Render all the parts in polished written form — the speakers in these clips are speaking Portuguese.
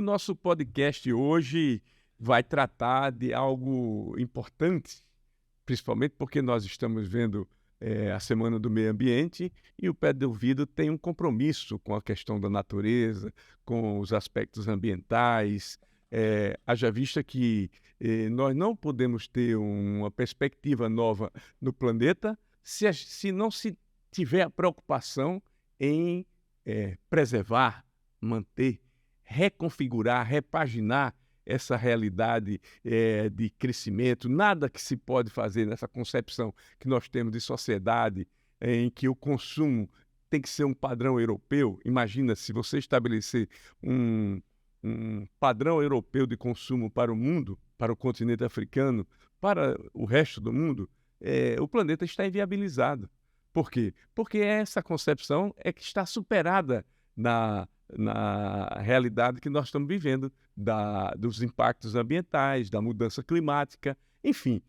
nosso podcast hoje vai tratar de algo importante, principalmente porque nós estamos vendo a Semana do Meio Ambiente e o Pé de Ouvido tem um compromisso com a questão da natureza, com os aspectos ambientais. Haja vista que nós não podemos ter uma perspectiva nova no planeta se não se tiver a preocupação em preservar, manter, reconfigurar, repaginar essa realidade de crescimento. Nada que se pode fazer nessa concepção que nós temos de sociedade em que o consumo tem que ser um padrão europeu. Imagina se você estabelecer um padrão europeu de consumo para o mundo, para o continente africano, para o resto do mundo, o planeta está inviabilizado. Por quê? Porque essa concepção é que está superada na realidade que nós estamos vivendo, dos impactos ambientais, da mudança climática, enfim,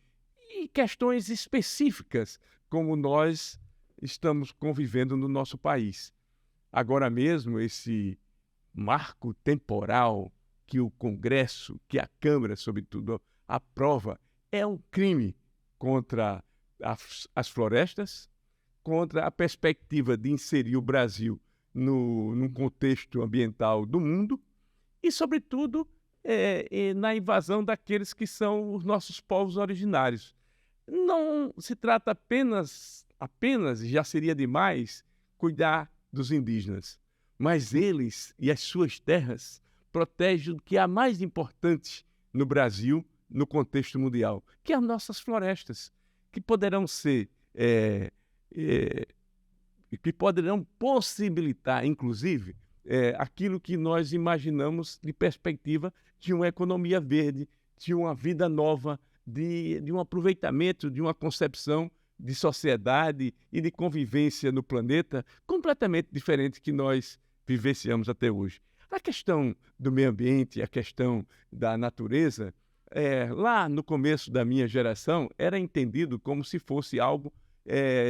e questões específicas como nós estamos convivendo no nosso país. Agora mesmo, esse marco temporal que o Congresso, que a Câmara, sobretudo, aprova, é um crime contra as florestas, contra a perspectiva de inserir o Brasil num contexto ambiental do mundo e, sobretudo, na invasão daqueles que são os nossos povos originários. Não se trata apenas, e já seria demais, cuidar dos indígenas, mas eles e as suas terras protegem o que há mais importante no Brasil, no contexto mundial, que é as nossas florestas, que poderão ser que poderão possibilitar, inclusive, aquilo que nós imaginamos de perspectiva de uma economia verde, de uma vida nova, de um aproveitamento, de uma concepção de sociedade e de convivência no planeta completamente diferente que nós vivenciamos até hoje. A questão do meio ambiente, a questão da natureza, lá no começo da minha geração, era entendido como se fosse algo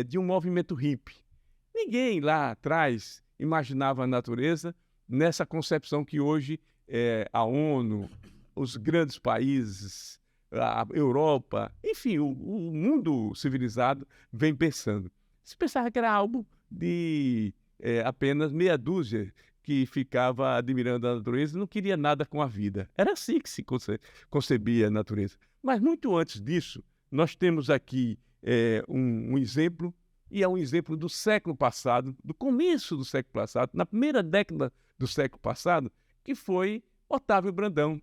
de um movimento hippie. Ninguém lá atrás imaginava a natureza nessa concepção que hoje a ONU, os grandes países, a Europa, enfim, o mundo civilizado vem pensando. Se pensava que era algo de apenas meia dúzia que ficava admirando a natureza e não queria nada com a vida. Era assim que se concebia a natureza. Mas muito antes disso, nós temos aqui um exemplo, e é um exemplo do século passado, do começo do século passado, na primeira década do século passado, que foi Otávio Brandão,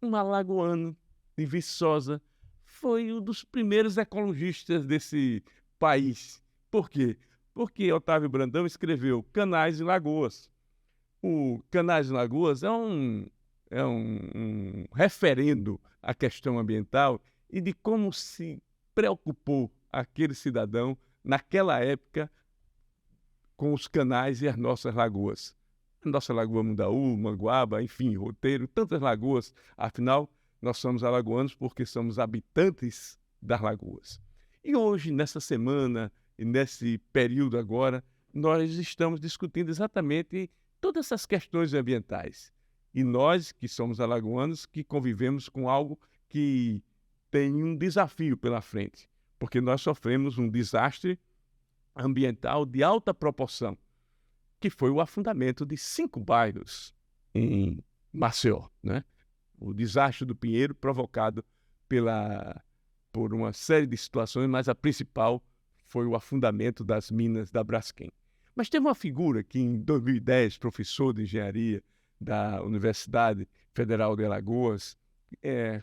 um alagoano de Viçosa, foi um dos primeiros ecologistas desse país. Por quê? Porque Otávio Brandão escreveu Canais e Lagoas. O Canais e Lagoas é um referendo à questão ambiental e de como se preocupou aquele cidadão naquela época com os canais e as nossas lagoas. A nossa Lagoa Mundaú, Manguaba, enfim, Roteiro, tantas lagoas. Afinal, nós somos alagoanos porque somos habitantes das lagoas. E hoje, nessa semana, e nesse período agora, nós estamos discutindo exatamente todas essas questões ambientais. E nós, que somos alagoanos, que convivemos com algo que tem um desafio pela frente, porque nós sofremos um desastre ambiental de alta proporção, que foi o afundamento de 5 bairros em Maceió, né? O desastre do Pinheiro provocado por uma série de situações, mas a principal foi o afundamento das minas da Braskem. Mas teve uma figura que, em 2010, professor de engenharia da Universidade Federal de Alagoas,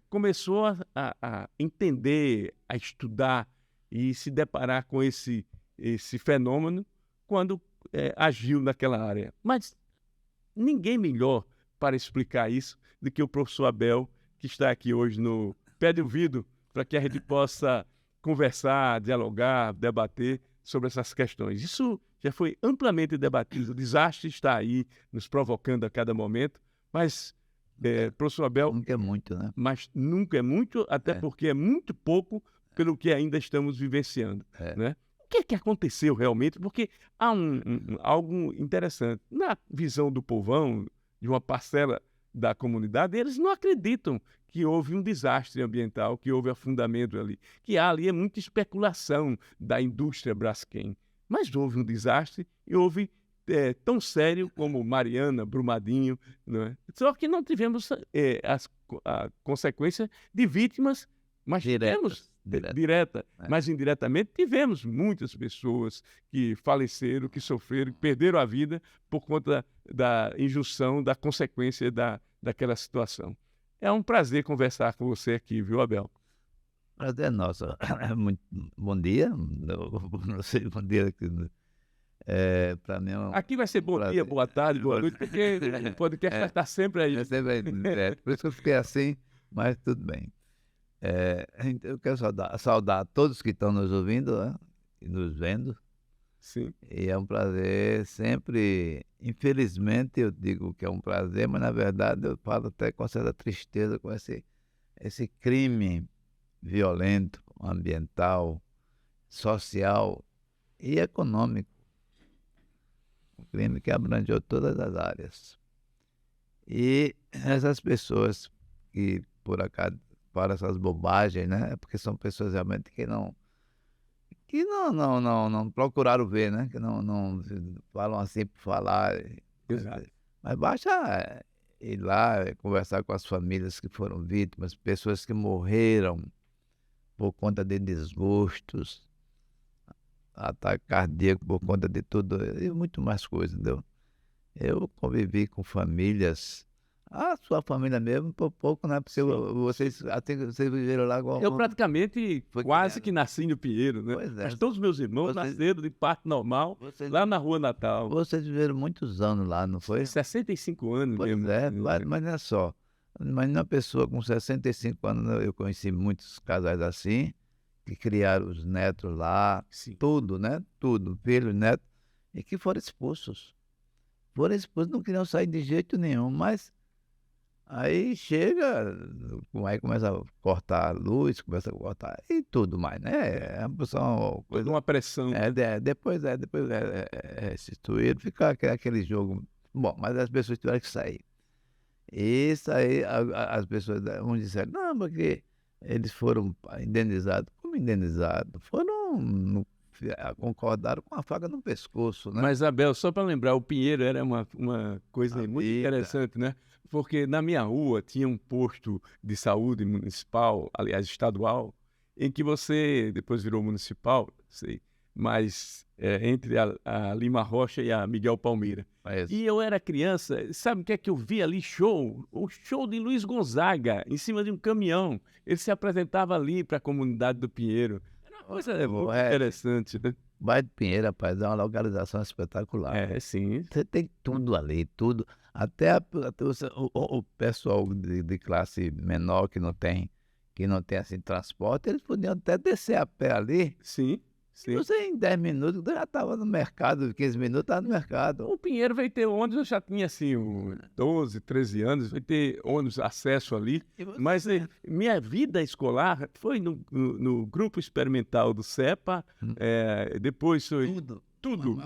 começou a entender, a estudar e se deparar com esse fenômeno quando agiu naquela área. Mas ninguém melhor para explicar isso do que o professor Abel, que está aqui hoje no Pé de Ouvido, para que a gente possa conversar, dialogar, debater sobre essas questões. Isso já foi amplamente debatido. O desastre está aí, nos provocando a cada momento, mas, professor Abel... Nunca é muito, né? Mas nunca é muito, até porque é muito pouco pelo que ainda estamos vivenciando, né? O que é que aconteceu realmente? Porque há algo interessante. Na visão do povão, de uma parcela da comunidade, eles não acreditam que houve um desastre ambiental, que houve afundamento ali, que ali é muita especulação da indústria Braskem. Mas houve um desastre e houve tão sério como Mariana, Brumadinho, não é? Só que não tivemos a consequência de vítimas, mas tivemos direta, mas indiretamente tivemos muitas pessoas que faleceram, que sofreram, que perderam a vida por conta da injunção, da consequência daquela situação. É um prazer conversar com você aqui, viu, Abel? Prazer é nosso. Muito bom dia. Não sei, bom dia. Para mim aqui vai ser bom prazer. Dia, boa tarde, boa noite, porque o podcast vai estar sempre aí. Por isso que eu fiquei assim, mas tudo bem. Eu quero saudar todos que estão nos ouvindo, né, e nos vendo. Sim. E é um prazer sempre. Infelizmente eu digo que é um prazer, mas na verdade eu falo até com certa tristeza com esse crime violento, ambiental, social e econômico. Um crime que abrangeu todas as áreas. E essas pessoas que por acaso falam essas bobagens, né? Porque são pessoas realmente que não procuraram ver, né? Que não falam assim por falar. Exato. Mas basta ir lá conversar com as famílias que foram vítimas, pessoas que morreram por conta de desgostos, ataque cardíaco por conta de tudo e muito mais coisas, entendeu? Eu convivi com famílias, a sua família mesmo, por pouco, né? Porque vocês viveram lá... Eu praticamente quase que nasci no Pinheiro, né? Pois é. Mas todos os meus irmãos nasceram de parto normal, lá na Rua Natal. Vocês viveram muitos anos lá, não foi? 65 anos pois mesmo. Mas não é só. Mas uma pessoa com 65 anos, eu conheci muitos casais assim, que criaram os netos lá, Sim. Tudo, né? Tudo, filhos, netos, e que foram expulsos. Não queriam sair de jeito nenhum, mas aí chega, aí começa a cortar a luz, começa a cortar e tudo mais, né? É uma coisa, uma pressão. Depois é restituído, fica aquele jogo. Bom, mas as pessoas tiveram que sair. Isso aí, as pessoas, uns disseram, não, porque eles foram indenizados. Como indenizados? Concordaram com a faca no pescoço, né? Mas, Abel, só para lembrar, o Pinheiro era uma coisa muito interessante, né? Porque na minha rua tinha um posto de saúde municipal, aliás, estadual, em que você, depois virou municipal, sei, mas entre a Lima Rocha e a Miguel Palmeira. E eu era criança, sabe o que é que eu vi ali? O show de Luiz Gonzaga, em cima de um caminhão. Ele se apresentava ali para a comunidade do Pinheiro. Era uma coisa muito interessante, né? Bairro do Pinheiro, rapaz, é uma localização espetacular. Sim. Você tem tudo ali, tudo. Até o pessoal de classe menor que não tem assim, transporte, eles podiam até descer a pé ali. Sim. E você em 10 minutos já estava no mercado, 15 minutos estava no mercado. O Pinheiro veio ter ônibus, eu já tinha assim 12, 13 anos, veio ter ônibus, acesso ali. Mas minha vida escolar foi no grupo experimental do CEPA, depois foi... Tudo.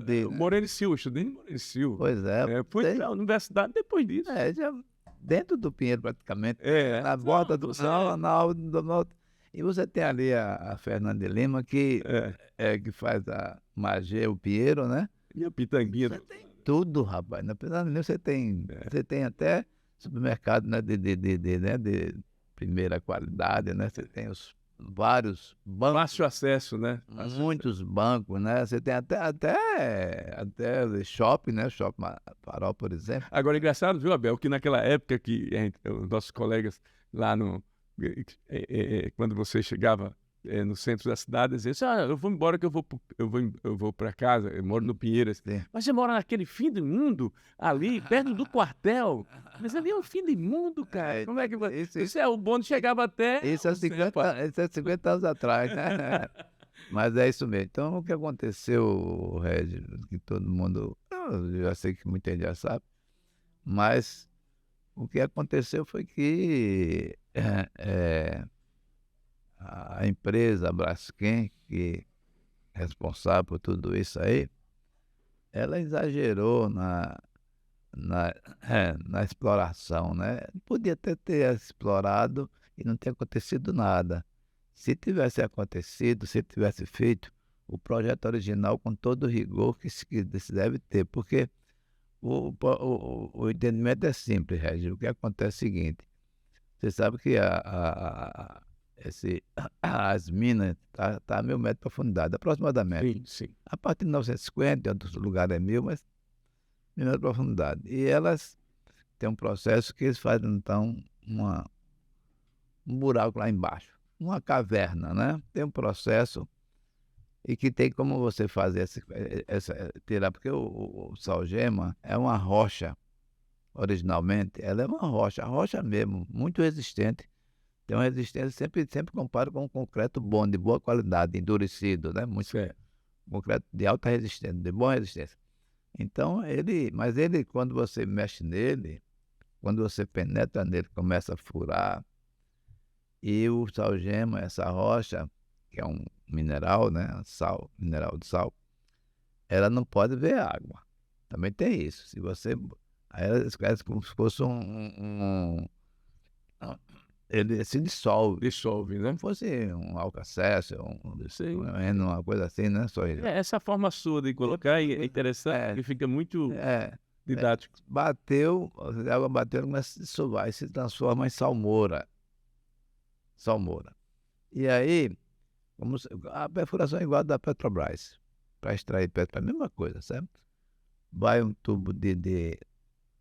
Eu morei em Sil, estudei em Moreno Sil. Pois é. Fui para a universidade depois disso. Já dentro do Pinheiro praticamente. Na borda do e você tem ali a Fernanda de Lima, que faz a Magé, o Pinheiro, né? E a Pitanguinha. Você tem tudo, rapaz. Na Fernanda de Lima você tem até supermercado, né, de primeira qualidade, né? Você tem os vários bancos. Fácil acesso, né? Muitos bancos, né? Você tem até shopping, né? Shopping Farol, por exemplo. Agora, engraçado, viu, Abel, que naquela época que os nossos colegas lá quando você chegava no centro da cidade, dizia assim, eu vou embora que eu vou para casa, eu moro no Pinheiras. Mas você mora naquele fim do mundo, ali, perto do quartel. Mas ali é o fim do mundo, cara. Como é que isso o bonde chegava até... Isso é 50 anos atrás, né? Mas é isso mesmo. Então, o que aconteceu, Regis, que todo mundo... Eu já sei que muita gente já sabe, mas o que aconteceu foi que a empresa Braskem, que é responsável por tudo isso aí, ela exagerou na exploração, né. Podia ter explorado e não ter acontecido nada. Se tivesse acontecido, se tivesse feito o projeto original com todo o rigor que se deve ter, porque o entendimento é simples, Regis. O que acontece é o seguinte: você sabe que as minas tá a 1.000 metros de profundidade, aproximadamente. Sim, sim. A partir de 950, em outros lugares é 1.000, mas 1.000 metros de profundidade. E elas têm um processo que eles fazem, então, um buraco lá embaixo, uma caverna, né. Tem um processo e que tem como você fazer tirar, porque o sal-gema é uma rocha, originalmente, ela é uma rocha mesmo, muito resistente. Tem uma resistência, sempre comparo com um concreto bom, de boa qualidade, endurecido, né, muito Certo. concreto de alta resistência, de boa resistência. Então ele, quando você mexe nele, quando você penetra nele, começa a furar, e o sal-gema, essa rocha, que é um mineral, né, sal, mineral de sal, ela não pode ver água. Também tem isso. Se você aí ela esquece como se fosse ele se dissolve, Dissolve, né? como fosse um alcacelser, Sim. uma coisa assim, né, só isso. Essa forma sua de colocar é interessante, É, porque fica muito é, didático. bateu, a água bateu, começa a se dissolver, e se transforma em salmoura. Salmoura. E aí, a perfuração é igual a da Petrobras. Para extrair petróleo, a mesma coisa, certo? Vai um tubo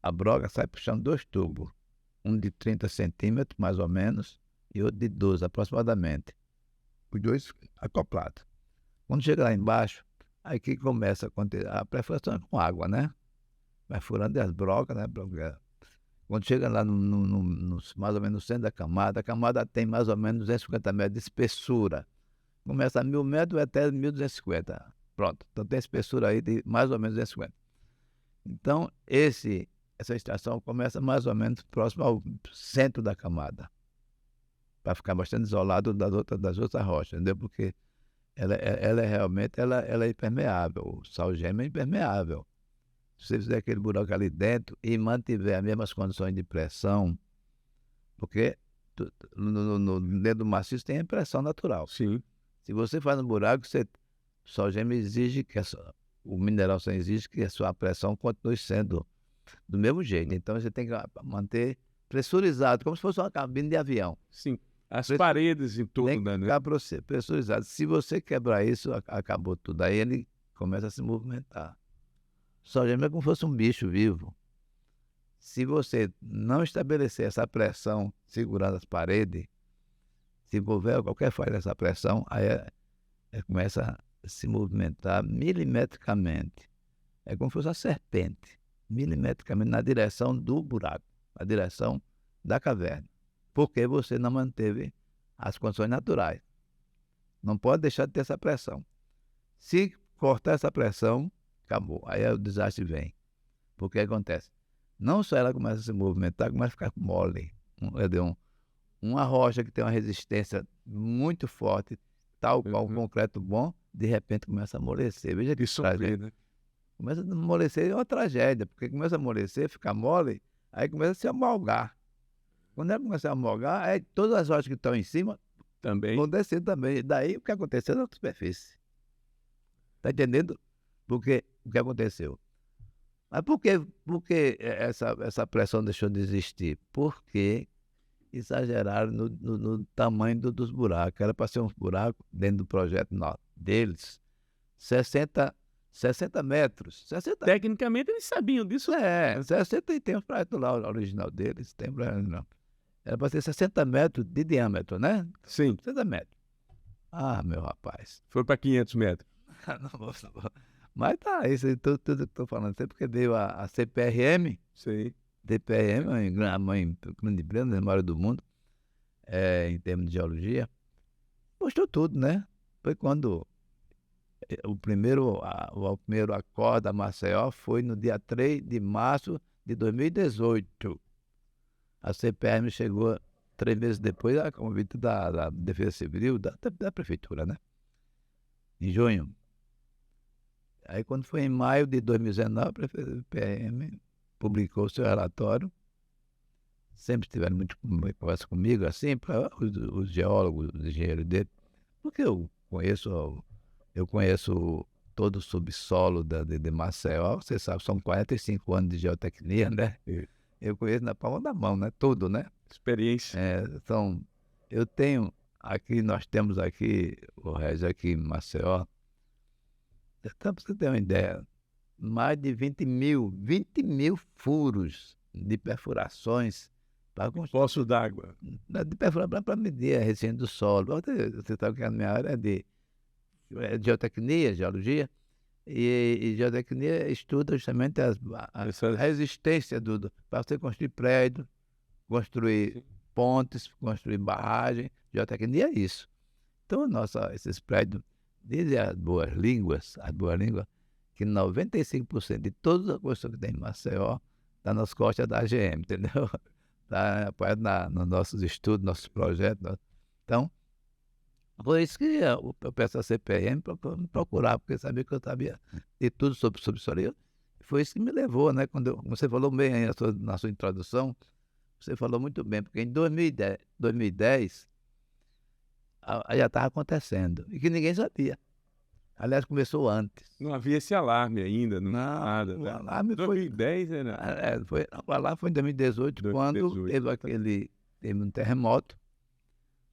a broca sai puxando 2 tubos, um de 30 centímetros, mais ou menos, e outro de 12, aproximadamente. Os 2 acoplados. Quando chega lá embaixo, aí que começa a acontecer, a perfuração é com água, né? Vai furando as brocas, né? Quando chega lá mais ou menos no centro da camada, a camada tem mais ou menos 250 metros de espessura. Começa a 1.000 metros até 1.250. Pronto. Então tem espessura aí de mais ou menos 250. Então, essa extração começa mais ou menos próximo ao centro da camada, para ficar bastante isolado das outras rochas, entendeu? Porque ela é realmente ela é impermeável. O sal-gema é impermeável. Se você fizer aquele buraco ali dentro e mantiver as mesmas condições de pressão, porque dentro do maciço tem a pressão natural. Sim. Se você faz um buraco, o sal-gema exige o mineral só exige que a sua pressão continue sendo do mesmo jeito. Então você tem que manter pressurizado, como se fosse uma cabine de avião. Sim. As Preço- paredes em Tem torno que da, né? ficar pressurizado. Se você quebrar isso, acabou tudo. Aí ele começa a se movimentar. O sal-gema é como se fosse um bicho vivo. Se você não estabelecer essa pressão segurando as paredes, se houver qualquer falha dessa pressão, aí começa a se movimentar milimetricamente. É como se fosse uma serpente, milimetricamente na direção do buraco, na direção da caverna. Porque você não manteve as condições naturais. Não pode deixar de ter essa pressão. Se cortar essa pressão, acabou. Aí o desastre vem. Porque acontece? Não só ela começa a se movimentar, começa a ficar mole. Uma rocha que tem uma resistência muito forte, tal qual um concreto bom, de repente começa a amolecer. Veja que Isso tragédia. né? Começa a amolecer, é uma tragédia, porque começa a amolecer, fica mole, aí começa a se amolgar. Quando ela começa a amolgar, aí todas as rochas que estão em cima Também. vão descer também. Daí o que aconteceu na superfície. Está entendendo? Porque o que aconteceu? Mas por que essa pressão deixou de existir? Porque exageraram no tamanho dos buracos. Era para ser um buraco dentro do projeto deles, 60 metros. 60, Tecnicamente eles sabiam disso. 60, e tem os projetos lá, o original deles, tem projeto não. Era para ser 60 metros de diâmetro, né? Sim. 60 metros. Ah, meu rapaz. Foi para 500 metros. Não vou. Mas tá, isso aí, tudo que estou falando, sempre porque veio a CPRM, Sim. DPRM, a mãe grande empresa, memória do mundo, em termos de geologia, mostrou tudo, né? Foi quando o primeiro acorde da Maceió foi no dia 3 de março de 2018. A CPRM chegou 3 meses depois, a convite da Defesa Civil, da Prefeitura, né? Em junho. Aí quando foi em maio de 2019, a CPRM publicou o seu relatório, sempre tiveram muito conversa comigo, assim, para os geólogos, os engenheiros dele, porque eu conheço todo o subsolo de Maceió. Você sabe, são 45 anos de geotecnia, né? Eu conheço na palma da mão, né? Tudo, né? Experiência. Então, eu tenho aqui, nós temos aqui, o Regis, aqui em Maceió, para você ter uma ideia, mais de 20 mil furos de perfurações para Poço d'água. de perfuração para medir a resistência do solo. Você sabe que a minha área é de geotecnia, geologia, e geotecnia estuda justamente a resistência para você construir prédio, construir pontes, construir barragem. Geotecnia é isso. Então, esses prédios, dizem as boas línguas, que 95% de todas as construções que tem em Maceió está nas costas da AGM, entendeu? Está apoiado nos nossos estudos, nossos projetos. Então, foi isso que eu peço à CPM para me procurar, porque sabia que eu sabia de tudo sobre isso. Foi isso que me levou, né? Quando você falou bem aí na sua introdução, você falou muito bem, porque em 2010 já estava acontecendo, e que ninguém sabia. Aliás, começou antes. Não havia esse alarme ainda, não nada. O Né? alarme 2010 era... o alarme foi em 2018, quando teve um terremoto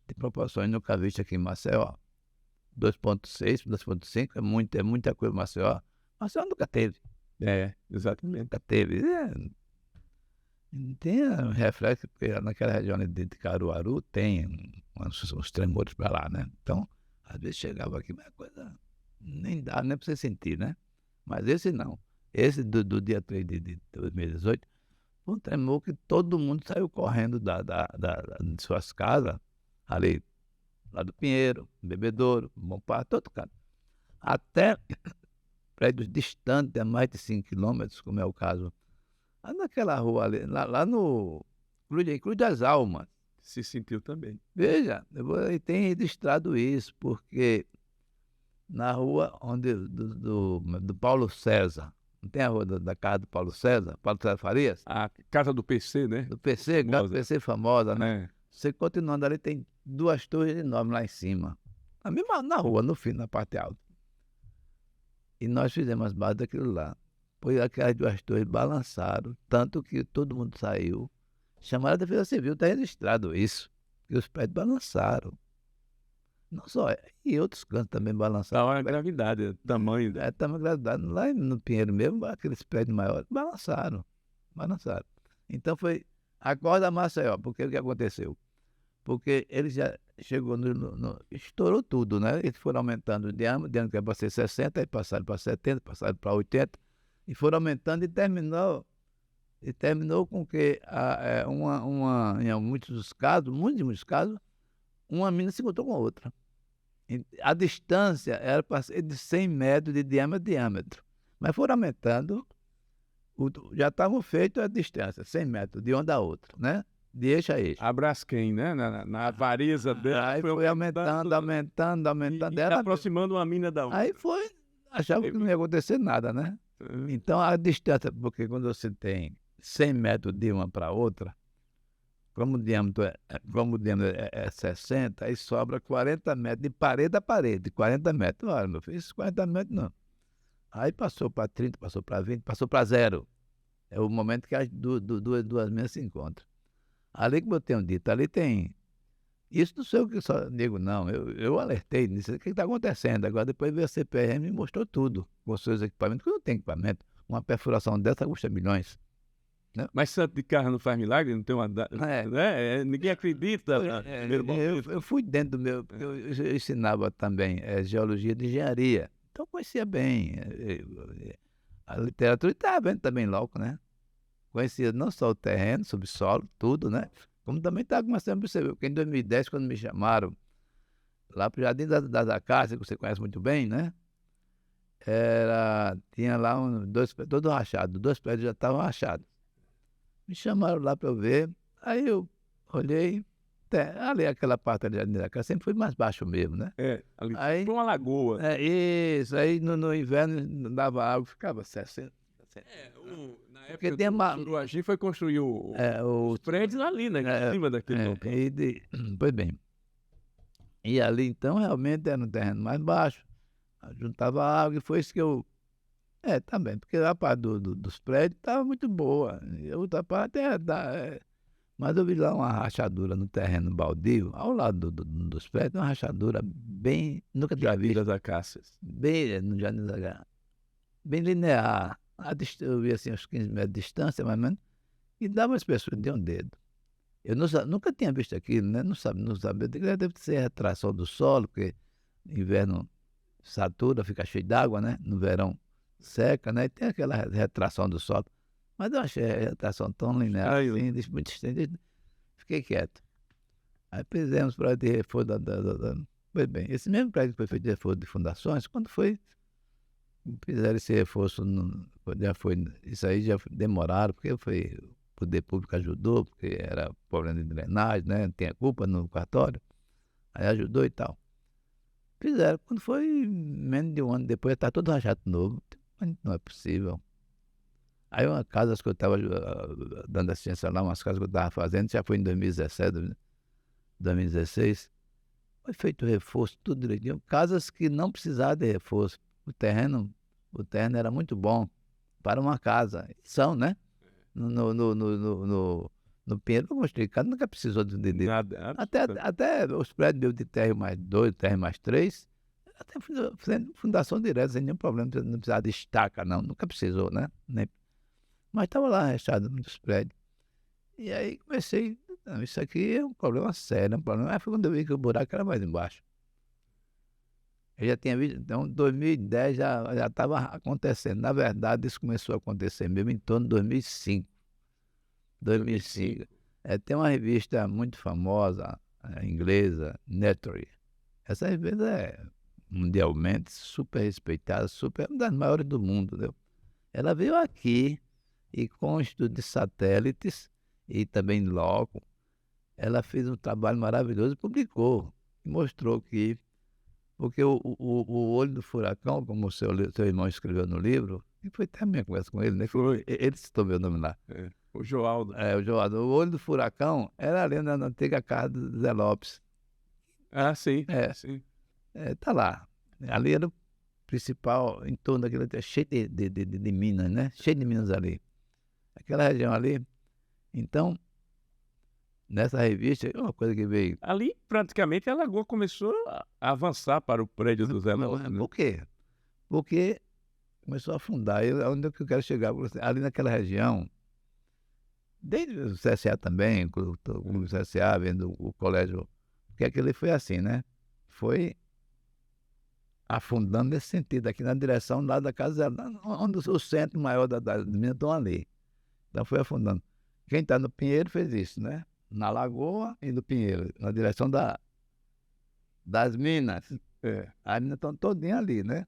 de proporções nunca vistas aqui em Maceió. 2,6, 2,5, é muita coisa em Maceió. Maceió nunca teve. Exatamente. Nunca teve. Tem um reflexo, porque naquela região de Caruaru tem uns tremores para lá, né? Então, às vezes chegava aqui, mas a coisa nem dá, nem para você sentir, né? Mas esse não. Esse do dia 3 de 2018, foi um tremor que todo mundo saiu correndo de suas casas, ali, lá do Pinheiro, Bebedouro, Bom todo canto. Até prédios distantes, a mais de 5 quilômetros, como é o caso naquela rua ali, lá no Cruz das Almas. Se sentiu também. Veja, eu tenho registrado isso, porque na rua do Paulo César, não tem a rua da casa do Paulo César Farias? A casa do PC, né? Do PC, casa do PC famosa, né? Você continuando ali, tem 2 torres enormes lá em cima. Na rua, no fim, na parte alta. E nós fizemos as bases daquilo lá. Pois aquelas 2 torres balançaram, tanto que todo mundo saiu. Chamaram a Defesa Civil, está registrado isso. E os prédios balançaram. Não só, e outros cantos também balançaram. Então, a gravidade, o tamanho. Tamanho da gravidade. Lá no Pinheiro mesmo, aqueles prédios maiores, balançaram. Então foi, acorda Maceió, porque o que aconteceu? Porque ele já chegou estourou tudo, né? Eles foram aumentando o diâmetro que era para ser 60, aí passaram para 70, passaram para 80, e foram aumentando e terminou com que em muitos casos, uma mina se encontrou com a outra. A distância era para ser de 100 metros de diâmetro. Mas foram aumentando, já estavam feitas a distância, 100 metros de uma da outra, né? De eixo a eixo. A Braskem, né? Na avareza dela. Aí foi aumentando. E aproximando uma mina da outra. Aí achava que não ia acontecer nada, né? Então a distância, porque quando você tem 100 metros de uma para outra, como o diâmetro é 60, aí sobra 40 metros de parede a parede, 40 metros. Olha, meu filho, esses 40 metros não. Aí passou para 30, passou para 20, passou para 0. É o momento que as duas minas se encontram. Ali, como eu tenho dito, ali tem... Isso não sou eu que só digo, não. Eu alertei nisso. O que está acontecendo? Agora, depois veio a CPM e mostrou tudo, com seus equipamentos, porque não tem equipamento. Uma perfuração dessa custa milhões. Né? Mas santo de carro não faz milagre? Não tem uma... Né? Ninguém acredita. Eu fui dentro do meu... Eu ensinava também geologia de engenharia. Então, eu conhecia bem. A literatura estava vendo também logo, né? Conhecia não só o terreno, subsolo, tudo, né? Como também estava começando a perceber. Porque em 2010, quando me chamaram lá para o Jardim das Acácias, que você conhece muito bem, né? Tinha lá todo rachado, 2 prédios já estavam rachados. Me chamaram lá para eu ver, aí eu olhei, ali aquela parte ali da casa sempre foi mais baixo mesmo, né? Ali foi uma lagoa. Isso, aí no inverno dava água, ficava 60 Na Porque época tem do uma, Suruagi foi construir os os, prédios ali, né? Em cima daquele local. pois bem, e ali então realmente era um terreno mais baixo, juntava água e foi isso que eu... também, porque a parte dos prédios estava muito boa, e a outra parte mas eu vi lá uma rachadura no terreno baldio, ao lado dos prédios, uma rachadura bem, nunca tinha Jardim visto, das Acácias. bem no Jardim da Gá, bem linear, eu vi assim uns 15 metros de distância, mais ou menos, e dava uma espessura de um dedo. Eu nunca tinha visto aquilo, né? Não sabia, deve ser retração do solo, porque inverno satura, fica cheio d'água, né? No verão seca, né? E tem aquela retração do solo. Mas eu achei a retração tão linear assim, muito distante, fiquei quieto. Aí fizemos para de reforço Pois bem, esse mesmo prédio que foi feito de reforço de fundações, quando fizeram esse reforço, isso aí já demoraram, porque foi, o poder público ajudou, porque era problema de drenagem, né? Não tinha culpa no cartório, aí ajudou e tal. Fizeram, quando foi menos de um ano depois, está todo rachado de novo. Mas não é possível. Aí uma casa que eu estava dando assistência lá, umas casas que eu estava fazendo, já foi em 2017, 2016, foi feito reforço, tudo direitinho. Casas que não precisavam de reforço. O terreno era muito bom para uma casa. São, né? No Pinheiro, eu construí casa, nunca precisou de Nada, até os prédios meus de térreo mais 2, térreo mais 3, até fazendo fundação direta, sem nenhum problema, não precisava de estaca, não, nunca precisou, né? Mas estava lá rechado nos prédios. E aí comecei, não, isso aqui é um problema sério, é um problema. Aí foi quando eu vi que o buraco era mais embaixo. Eu já tinha visto, então, em 2010 já estava acontecendo. Na verdade, isso começou a acontecer mesmo em torno de 2005. 2005. Tem uma revista muito famosa, inglesa, Nature. Essa revista é mundialmente super respeitada, uma das maiores do mundo, entendeu? Ela veio aqui e com o estudo de satélites e também em loco, ela fez um trabalho maravilhoso e publicou. E mostrou que, porque o olho do furacão, como o seu irmão escreveu no livro, e foi até a minha conversa com ele, né? Ele citou meu nome lá. O Joaldo. O Joaldo. O olho do furacão era ali na antiga casa do Zé Lopes. Ah, sim. Sim. Tá lá. Ali era o principal, em torno daquele, cheio de minas, né? Cheio de minas ali. Aquela região ali. Então, nessa revista, uma coisa que veio... Ali, praticamente, a lagoa começou a avançar para o prédio do Zé Lopes. Por quê? Porque começou a afundar. Onde é que eu quero chegar? Ali naquela região, desde o CSA também, o CSA, vendo o colégio, porque aquele foi assim, né? Foi afundando nesse sentido, aqui na direção lá da casa, onde o centro maior das minas estão ali. Então foi afundando. Quem está no Pinheiro fez isso, né? Na Lagoa e no Pinheiro, na direção das minas. As minas estão todinhas ali, né?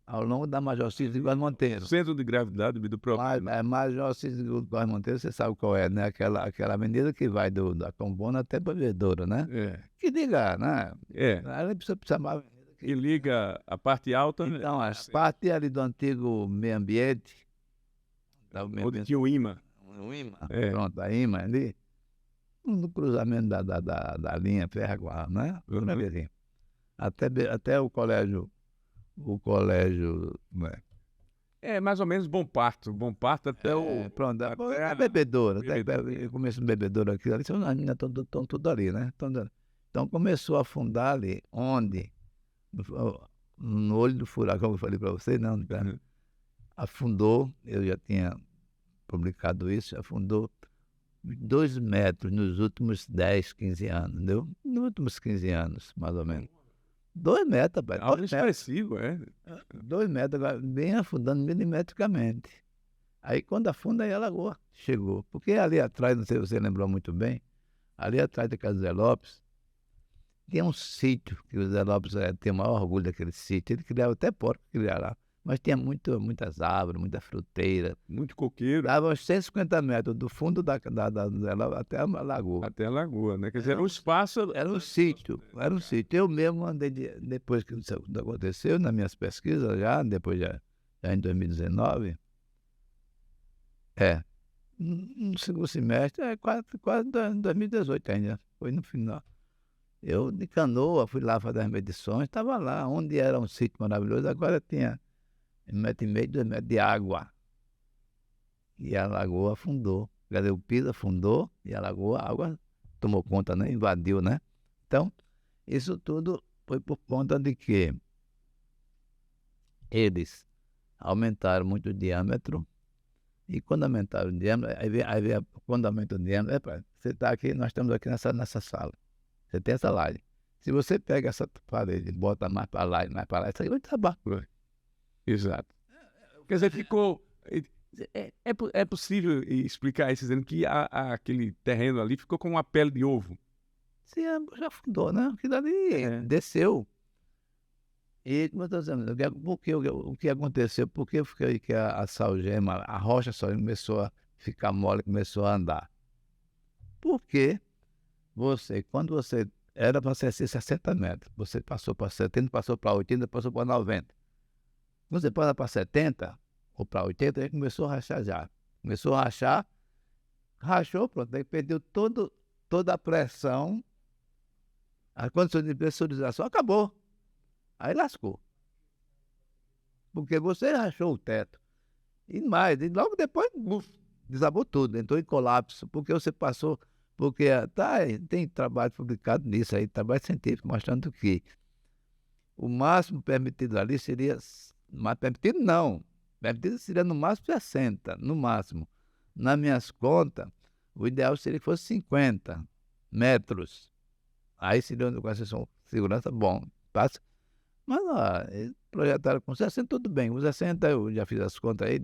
Ao longo da Major Cícero de Góes Monteiro. Centro de gravidade do próprio. Major Cícero de Góes Monteiro, você sabe qual é, né? Aquela avenida que vai da Combona até para Bebedouro, né? Que liga, né? Ali precisa mais avenida. Que liga a parte alta. Então, as partes ali do antigo meio ambiente. Onde tinha o IMA. O IMA, pronto, a IMA ali. No cruzamento da linha Ferraguá, né? Até o colégio. Né? Mais ou menos Bom Parto até o... Pronto, a Bebedouro, eu comecei no Bebedouro aqui, ali, as meninas estão tudo ali, né? Então começou a afundar ali, onde? No olho do furacão que eu falei para você, não, afundou, eu já tinha publicado isso, afundou 2 metros nos últimos 10, 15 anos, entendeu? Nos últimos 15 anos, mais ou menos. 2 metros, rapaz. Algo expressivo, 2 metros, bem afundando milimetricamente. Aí quando afunda, aí a lagoa chegou. Porque ali atrás, não sei se você lembrou muito bem, ali atrás da casa do Zé Lopes, tinha um sítio, que o Zé Lopes tem o maior orgulho daquele sítio. Ele criava até porco, criava lá. Mas tinha muitas árvores, muita fruteira. Muito coqueiro. Dava uns 150 metros do fundo da até a lagoa. Até a lagoa, né? Quer dizer, era um espaço... Era um sítio, Eu mesmo andei, depois que isso aconteceu, nas minhas pesquisas depois em 2019, É. No segundo semestre, quase 2018 ainda, foi no final. Eu de canoa fui lá fazer as medições, estava lá, onde era um sítio maravilhoso, agora tinha 1,5 m, 2 m de água. E a lagoa afundou. Quer dizer, o piso afundou e a lagoa, a água tomou conta, né? Invadiu, né? Então, isso tudo foi por conta de que eles aumentaram muito o diâmetro. E quando aumentaram o diâmetro, quando aumenta o diâmetro, você está aqui, nós estamos aqui nessa sala. Você tem essa laje. Se você pega essa parede e bota mais para lá e mais para lá, isso aí vai desabar. Exato. Quer dizer, ficou... É possível explicar isso dizendo que aquele terreno ali ficou com uma pele de ovo? Sim, já afundou, né? Aquilo ali desceu. E, como eu estou dizendo, o que aconteceu? Por que foi que a salgema, a rocha só começou a ficar mole, começou a andar? Porque quando você era para ser 60 metros, você passou para 70, passou para 80, passou para 90. Quando você passa para 70 ou para 80, aí começou a rachar já. Começou a rachar, rachou, pronto, aí perdeu toda a pressão, a condição de pressurização acabou. Aí lascou. Porque você rachou o teto. E mais, e logo depois desabou tudo, entrou em colapso, porque você passou. Porque tem trabalho publicado nisso aí, trabalho científico, mostrando que o máximo permitido ali seria. Mas permitido não. Permitido seria no máximo 60, no máximo. Nas minhas contas, o ideal seria que fosse 50 metros. Aí seria com essa segurança bom. Passa. Mas eles projetaram com 60, tudo bem. O 60 eu já fiz as contas aí,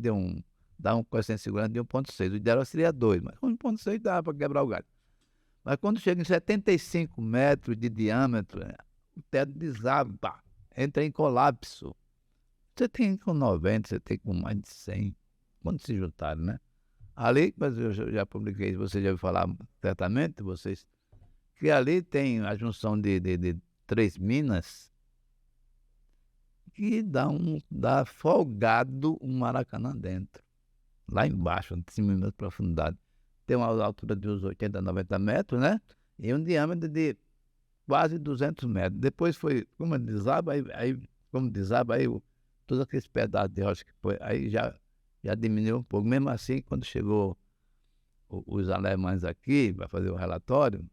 dá um coeficiente de segurança de 1,6. O ideal seria 2, mas 1,6 dá para quebrar o galho. Mas quando chega em 75 metros de diâmetro, o teto desaba, entra em colapso. Você tem com 90, você tem com mais de 100, quando se juntarem, né? Ali, mas eu já publiquei, você já ouviu falar certamente, vocês, que ali tem a junção de 3 minas, que dá folgado um Maracanã dentro. Lá embaixo, de 5 mil metros de profundidade. Tem uma altura de uns 80, 90 metros, né? E um diâmetro de quase 200 metros. Depois foi, como desaba, aí todos aqueles pedaços de rocha que foi, aí já diminuiu um pouco. Mesmo assim, quando chegou os alemães aqui para fazer o relatório,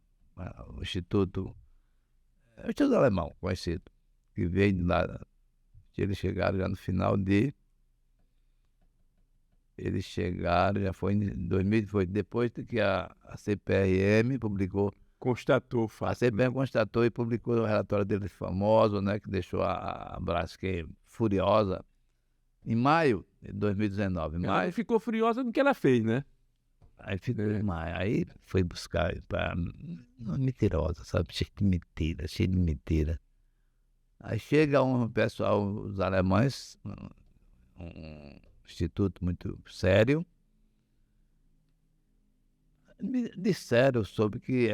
o Instituto Alemão, conhecido, que veio de lá. Eles chegaram já no final eles chegaram, já foi em 2000, foi depois que a CPRM publicou. Constatou o fato. A CPRM constatou e publicou o relatório dele famoso, né, que deixou a Braskem furiosa, em maio de 2019. Ela ficou furiosa no que ela fez, né? Aí ficou aí foi buscar mentirosa, sabe? Cheio de mentira. Aí chega um pessoal, os alemães, um instituto muito sério, me disseram sobre que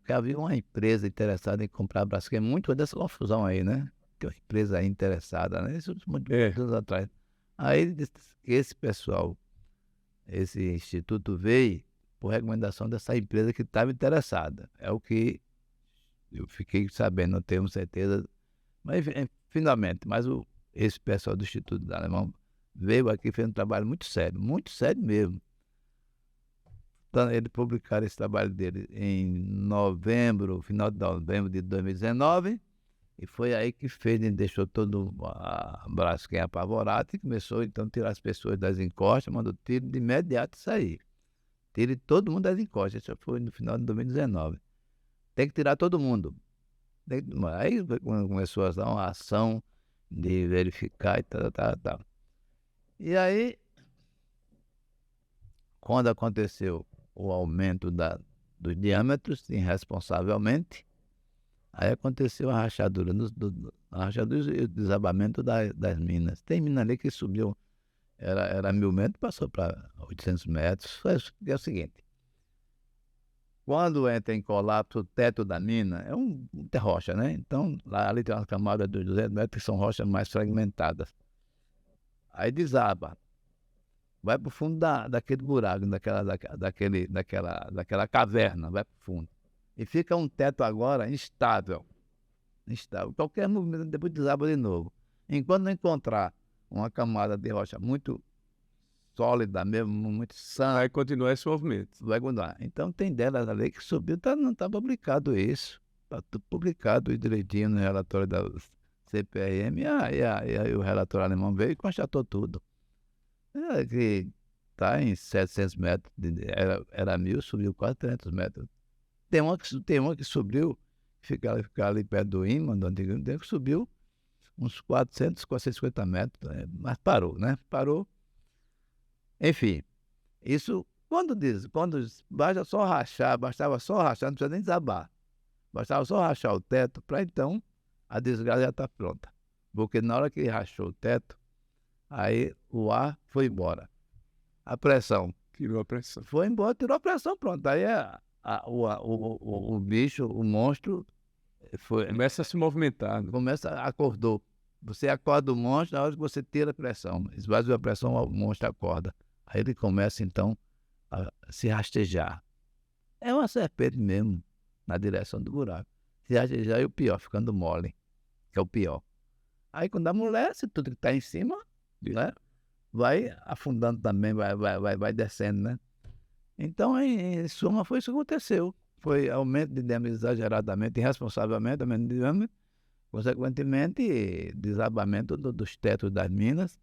havia uma empresa interessada em comprar a Braskem, muito dessa confusão aí, né? Tem uma empresa aí interessada, né? Isso muitos anos atrás. Aí ele disse que esse instituto veio por recomendação dessa empresa que estava interessada. É o que eu fiquei sabendo, não tenho certeza. Mas, finalmente, esse pessoal do Instituto Alemão veio aqui e fez um trabalho muito sério mesmo. Então, eles publicaram esse trabalho dele em final de novembro de 2019, e foi aí que deixou todo a Braskem apavorado e começou então a tirar as pessoas das encostas, mandou tiro de imediato sair. Tire todo mundo das encostas, isso foi no final de 2019. Tem que tirar todo mundo. Aí começou a dar uma ação de verificar e tal. E aí, quando aconteceu o aumento dos diâmetros, irresponsavelmente, aí aconteceu a rachadura, e o desabamento das minas. Tem mina ali que subiu, era 1.000 metros, passou para 800 metros. É o seguinte, quando entra em colapso o teto da mina, é rocha, né? Então, ali tem uma camada de 200 metros que são rochas mais fragmentadas. Aí desaba. vai para o fundo daquele buraco, daquela caverna, vai para o fundo. E fica um teto agora instável. Instável. Qualquer movimento depois desaba de novo. Enquanto não encontrar uma camada de rocha muito sólida mesmo, muito sã, Vai continuar esse movimento. vai continuar. Então tem delas ali que subiu, não está publicado isso. Está tudo publicado direitinho no relatório da CPRM. E aí o relator alemão veio e constatou tudo. Que está em 700 metros, era 1.000, subiu quase 300 metros. Tem uma que subiu, fica ali perto do imã, do antigo, que subiu uns 450 metros, mas parou, né? Parou. Enfim, isso, quando basta só rachar, bastava só rachar, não precisa nem desabar. Bastava só rachar o teto para então a desgraça já estar pronta. Porque na hora que rachou o teto, aí o ar foi embora. A pressão. Tirou a pressão. Foi embora, tirou a pressão, pronto. Aí o bicho, o monstro, Começa a se movimentar. Né? acordou. Você acorda o monstro, na hora que você tira a pressão, esvazia a pressão, o monstro acorda. Aí ele começa, então, a se rastejar. É uma serpente mesmo, na direção do buraco. Se rastejar é o pior, ficando mole, que é o pior. Aí quando amolece, tudo que está em cima, né, vai afundando também, vai descendo, né? Então, em suma, foi isso que aconteceu. Foi aumento de dano exageradamente, irresponsavelmente, aumento de dano, consequentemente, desabamento dos tetos das minas,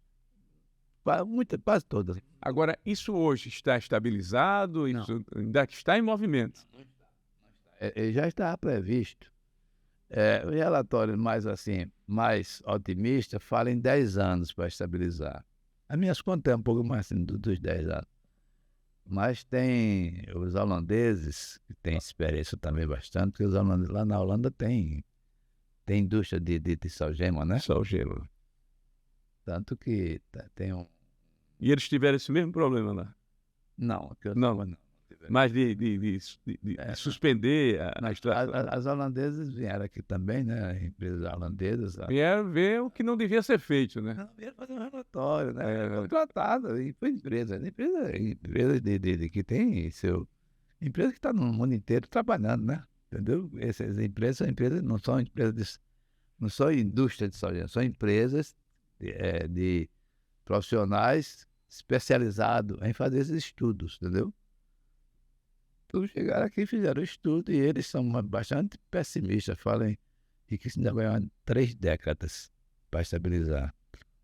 quase todas. Agora, isso hoje está estabilizado? Não. Isso ainda está em movimento? Já está previsto. O relatório mais otimista fala em 10 anos para estabilizar. As minhas contas é um pouco mais assim, dos 10 anos. Mas tem os holandeses, que têm experiência também bastante, porque os holandeses, lá na Holanda tem indústria de salgema, né? Salgema. Tanto que tem um... E eles tiveram esse mesmo problema lá? Não, que eu Não. não. Mas de suspender a extração. As holandesas vieram aqui também, né? Empresas holandesas. Vieram ver o que não devia ser feito, né? Não, vieram fazer um relatório, né? Contratada, e foi empresa que tem seu... Empresa que está no mundo inteiro trabalhando, né? Entendeu? Essas empresas são empresas, não são empresas não são indústria de soja, são empresas de profissionais especializados em fazer esses estudos, entendeu? Então chegaram aqui, fizeram o estudo e eles são bastante pessimistas, falam que isso ainda vai levar 3 décadas para estabilizar.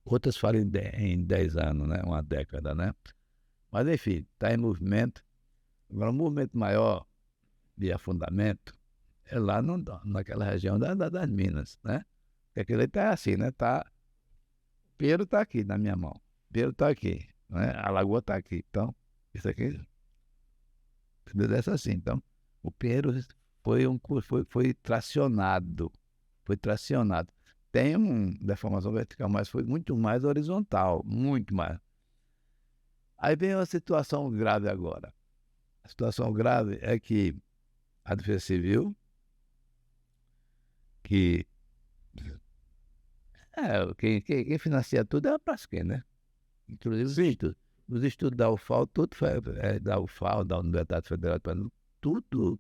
Outras falam em 10 anos, né? Uma década, né? Mas enfim, está em movimento. Agora, um movimento maior de afundamento é lá naquela região das minas, né? Porque aquele está assim, né? O Peru está aqui na minha mão. O Peru está aqui, né? A lagoa está aqui. Então, isso aqui é assim. Então, o Peru foi tracionado. Foi tracionado. Tem uma deformação vertical, mas foi muito mais horizontal, muito mais. Aí vem uma situação grave agora. A situação grave é que a Defesa Civil, quem financia tudo é a Braskem, né? Inclusive os estudos da UFAL, da Universidade Federal de Pernambuco,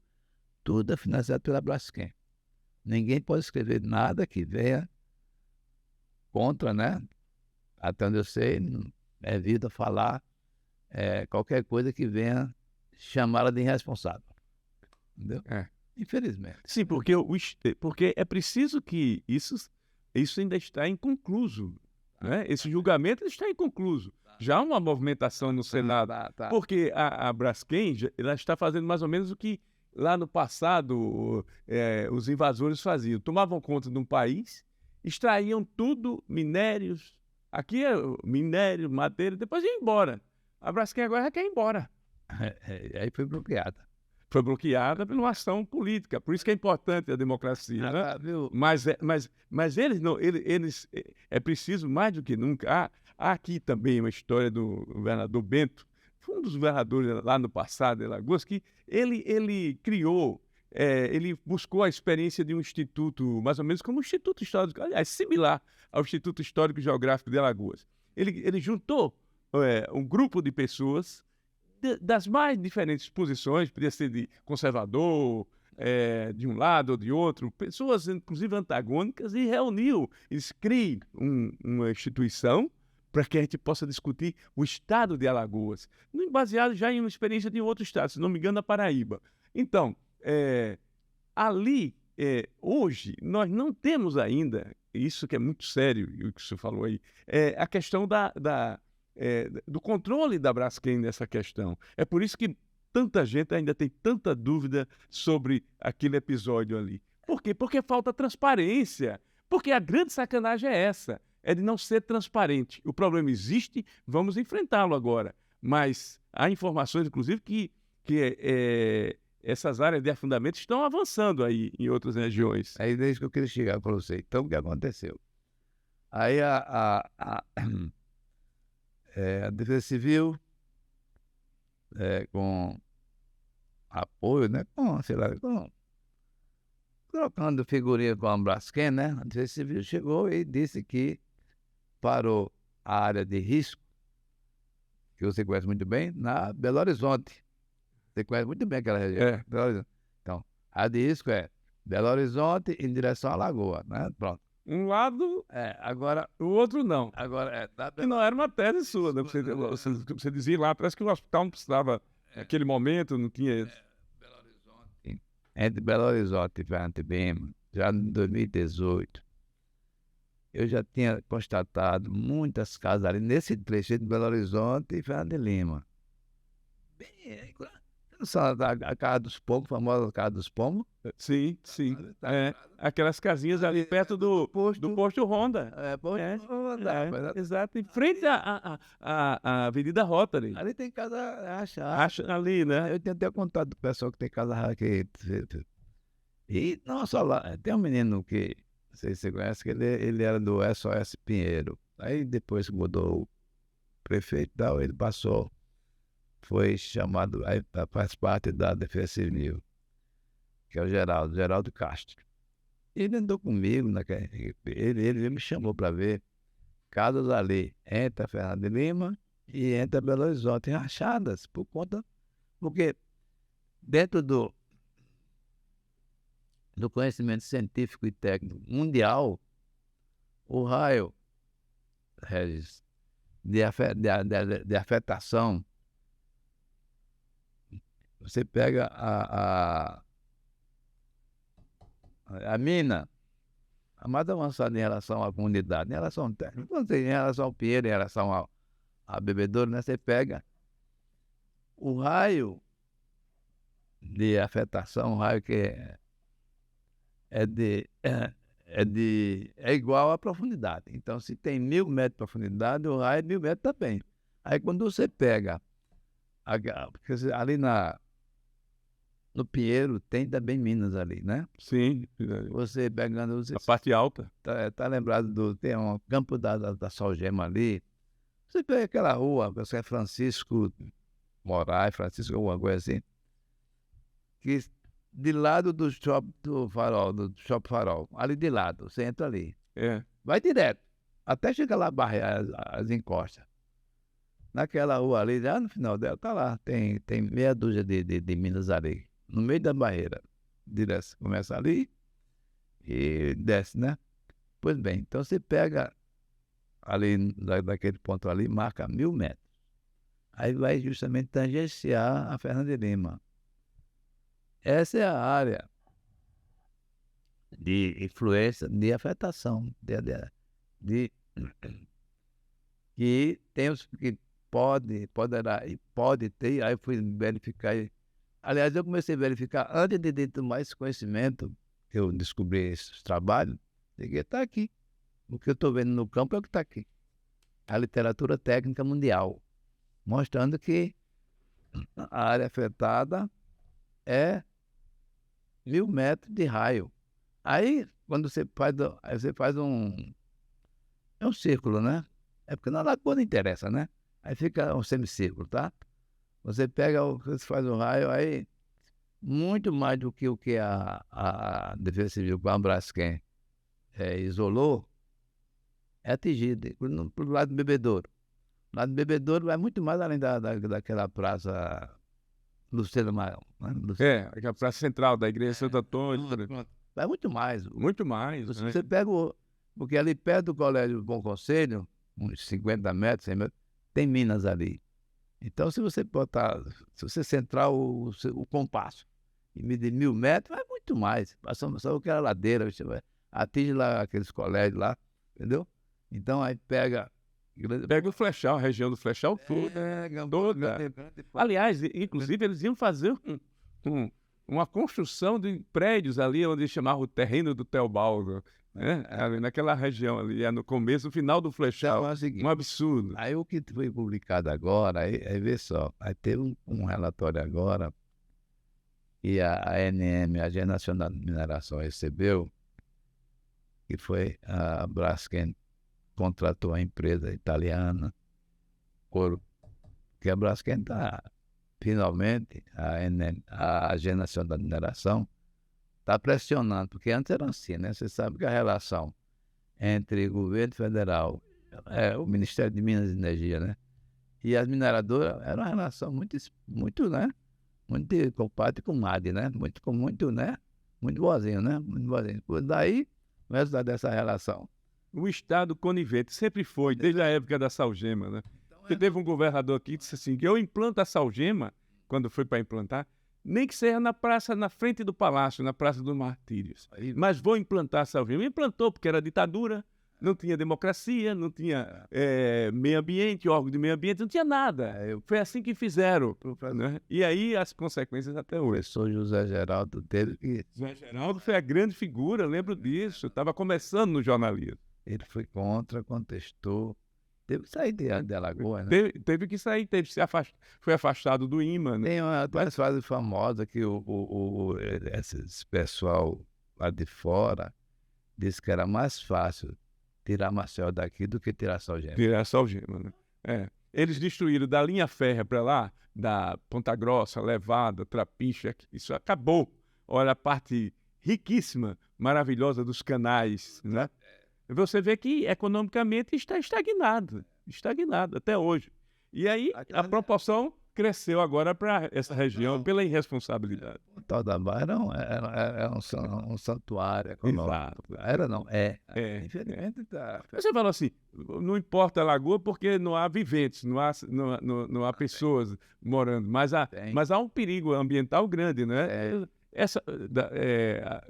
tudo é financiado pela Braskem. Ninguém pode escrever nada que venha contra, né? Até onde eu sei, é vida falar qualquer coisa que venha chamá-la de irresponsável. Entendeu? Infelizmente. Sim, porque é preciso que isso ainda está inconcluso. Né? Esse julgamento está inconcluso. Já há uma movimentação no Senado. Porque a Braskem ela está fazendo mais ou menos o que lá no passado os invasores faziam. Tomavam conta de um país, extraíam tudo, minérios. Aqui é minério, madeira, depois iam embora. A Braskem agora já quer ir embora. Aí foi bloqueada. Foi bloqueada por uma ação política. Por isso que é importante a democracia. Né? Mas eles não. Eles é preciso mais do que nunca. Há aqui também uma história do governador Bento, foi um dos governadores lá no passado de Alagoas, que ele criou, ele buscou a experiência de um instituto, mais ou menos como o Instituto Histórico, aliás, similar ao Instituto Histórico e Geográfico de Alagoas. Ele juntou um grupo de pessoas das mais diferentes posições, podia ser de conservador, de um lado ou de outro, pessoas inclusive antagônicas, e reuniu, eles criam uma instituição para que a gente possa discutir o estado de Alagoas, baseado já em uma experiência de outro estado, se não me engano, a Paraíba. Então, ali, hoje, nós não temos ainda, isso que é muito sério, e o que o senhor falou aí, a questão do controle da Braskem nessa questão. É por isso que tanta gente ainda tem tanta dúvida sobre aquele episódio ali. Por quê? Porque falta transparência. Porque a grande sacanagem é essa, é de não ser transparente. O problema existe, vamos enfrentá-lo agora. Mas há informações, inclusive, que essas áreas de afundamento estão avançando aí em outras regiões. Aí desde que eu queria chegar para você. Então, o que aconteceu? Aí a Defesa Civil, com apoio, né? Sei lá, trocando figurinha com a Braskem, né? A Defesa Civil chegou e disse que parou a área de risco, que você conhece muito bem, na Belo Horizonte. Você conhece muito bem aquela região. Belo Horizonte. Então, a área de risco é Belo Horizonte em direção à Lagoa, né? Pronto. Um lado, agora o outro não. Agora, que não era uma tese sua, né? Você dizia lá, parece que o hospital não precisava, naquele momento, não tinha... Belo Horizonte. Entre Belo Horizonte e Fernando de Lima, já em 2018, eu já tinha constatado muitas casas ali nesse trecho entre Belo Horizonte e Fernando de Lima. Bem, a Casa dos Pombos, a famosa Casa dos Pombos. Sim, sim. Aquelas casinhas ali perto do posto Honda. Posto Honda. Exato, em frente à Avenida Rotary. Ali tem casa rachada. Ali, né? Eu tenho até contato do pessoal que tem casa rachada. E não só lá, tem um menino que, não sei se você conhece, que ele era do SOS Pinheiro. Aí depois que mudou o prefeito e tal, ele passou, foi chamado, aí faz parte da Defesa Civil, que é o Geraldo Castro. Ele andou comigo, ele me chamou para ver casas ali, entre a Fernando de Lima e entre a Belo Horizonte, rachadas, porque dentro do conhecimento científico e técnico mundial, o raio, Regis, de afetação, você pega a mina, a mais avançada em relação à comunidade, em relação ao Pinheiro, em relação a bebedouro, né? Você pega o raio de afetação, o raio que é igual à profundidade. Então, se tem 1.000 metros de profundidade, o raio é 1.000 metros também. Aí, quando você pega, porque ali no Pinheiro tem também minas ali, né? Sim. Você pegando... A parte alta. Tá lembrado tem um campo da Salgema ali. Você pega aquela rua, você é Francisco Moraes, Francisco alguma coisa assim, que de lado do Shopping Farol, ali de lado, você entra ali. Vai direto, até chegar lá, as encostas. Naquela rua ali, já no final dela, tá lá, tem meia dúzia de minas ali, no meio da barreira. Direto, começa ali e desce, né? Pois bem, então você pega ali, daquele ponto ali, marca 1.000 metros. Aí vai justamente tangenciar a Fernando de Lima. Essa é a área de influência, de afetação, que tem os que pode ter, aí eu fui verificar. Aliás, eu comecei a verificar, antes de tomar esse conhecimento, que eu descobri esses trabalhos, que está aqui. O que eu estou vendo no campo é o que está aqui. A literatura técnica mundial, mostrando que a área afetada é 1.000 metros de raio. Aí, quando você faz um círculo, né? É porque na lagoa não interessa, né? Aí fica um semicírculo, tá? Você faz um raio, aí muito mais do que o que a Defesa Civil com a Braskem isolou, é atingido. Pro lado do bebedouro. Lá no Bebedouro vai muito mais além daquela praça Lucena Maior, né? A praça central da igreja Santo Antônio. Pronto. Vai muito mais. Muito mais. Você pega porque ali perto do Colégio Bom Conselho, uns 50 metros, 100 metros, tem Minas ali. Então, se você centrar o compasso e medir 1.000 metros, vai muito mais. Passamos só aquela ladeira, você vai, atinge lá aqueles colégios lá, entendeu? Então, aí pega o Flechal, a região do Flechal toda. Toda. Aliás, inclusive, eles iam fazer uma construção de prédios ali, onde chamavam o terreno do Teobaldo, né? Ali naquela região ali, no começo, no final do Flechal. Então, é o seguinte, um absurdo. Aí o que foi publicado agora, aí vê só, aí teve um relatório agora que a ANM, a Agência Nacional de Mineração, recebeu, que foi a Braskem contratou a empresa italiana, que a Braskem está, finalmente, a Agência Nacional de Mineração está pressionando, porque antes era assim, né? Você sabe que a relação entre o governo federal, o Ministério de Minas e Energia, né? E as mineradoras era uma relação muito, né? Muito compadre com comadre, né? Muito, né? Muito boazinho, né? Muito boazinho. Daí, o resultado dessa relação. O Estado conivente sempre foi, desde a época da Salgema, né? Porque teve um governador aqui que disse assim, que eu implanto a Salgema, quando foi para implantar, nem que seja na praça, na frente do palácio, na Praça dos Martírios. Mas vou implantar a Salgema. Implantou porque era ditadura, não tinha democracia, não tinha meio ambiente, órgão de meio ambiente, não tinha nada. Foi assim que fizeram. Né? E aí as consequências até hoje. O professor José Geraldo teve que... José Geraldo foi a grande figura, lembro disso. Estava começando no jornalismo. Ele foi contra, contestou. Teve que sair de Alagoas, né? Teve que sair, foi afastado do IMA. Né? Tem uma frase famosa que esse pessoal lá de fora disse que era mais fácil tirar Marcel daqui do que tirar Salgema. Tirar Salgema, né? Eles destruíram da linha férrea para lá, da Ponta Grossa, Levada, Trapiche, isso acabou. Olha a parte riquíssima, maravilhosa dos canais, né? Você vê que economicamente está estagnado até hoje. E aí a proporção cresceu agora para essa região pela irresponsabilidade. O tal da Barra era um santuário econômico. Era não, infelizmente tá. Você falou assim, não importa a lagoa porque não há viventes, não há pessoas morando, mas há um perigo ambiental grande, né?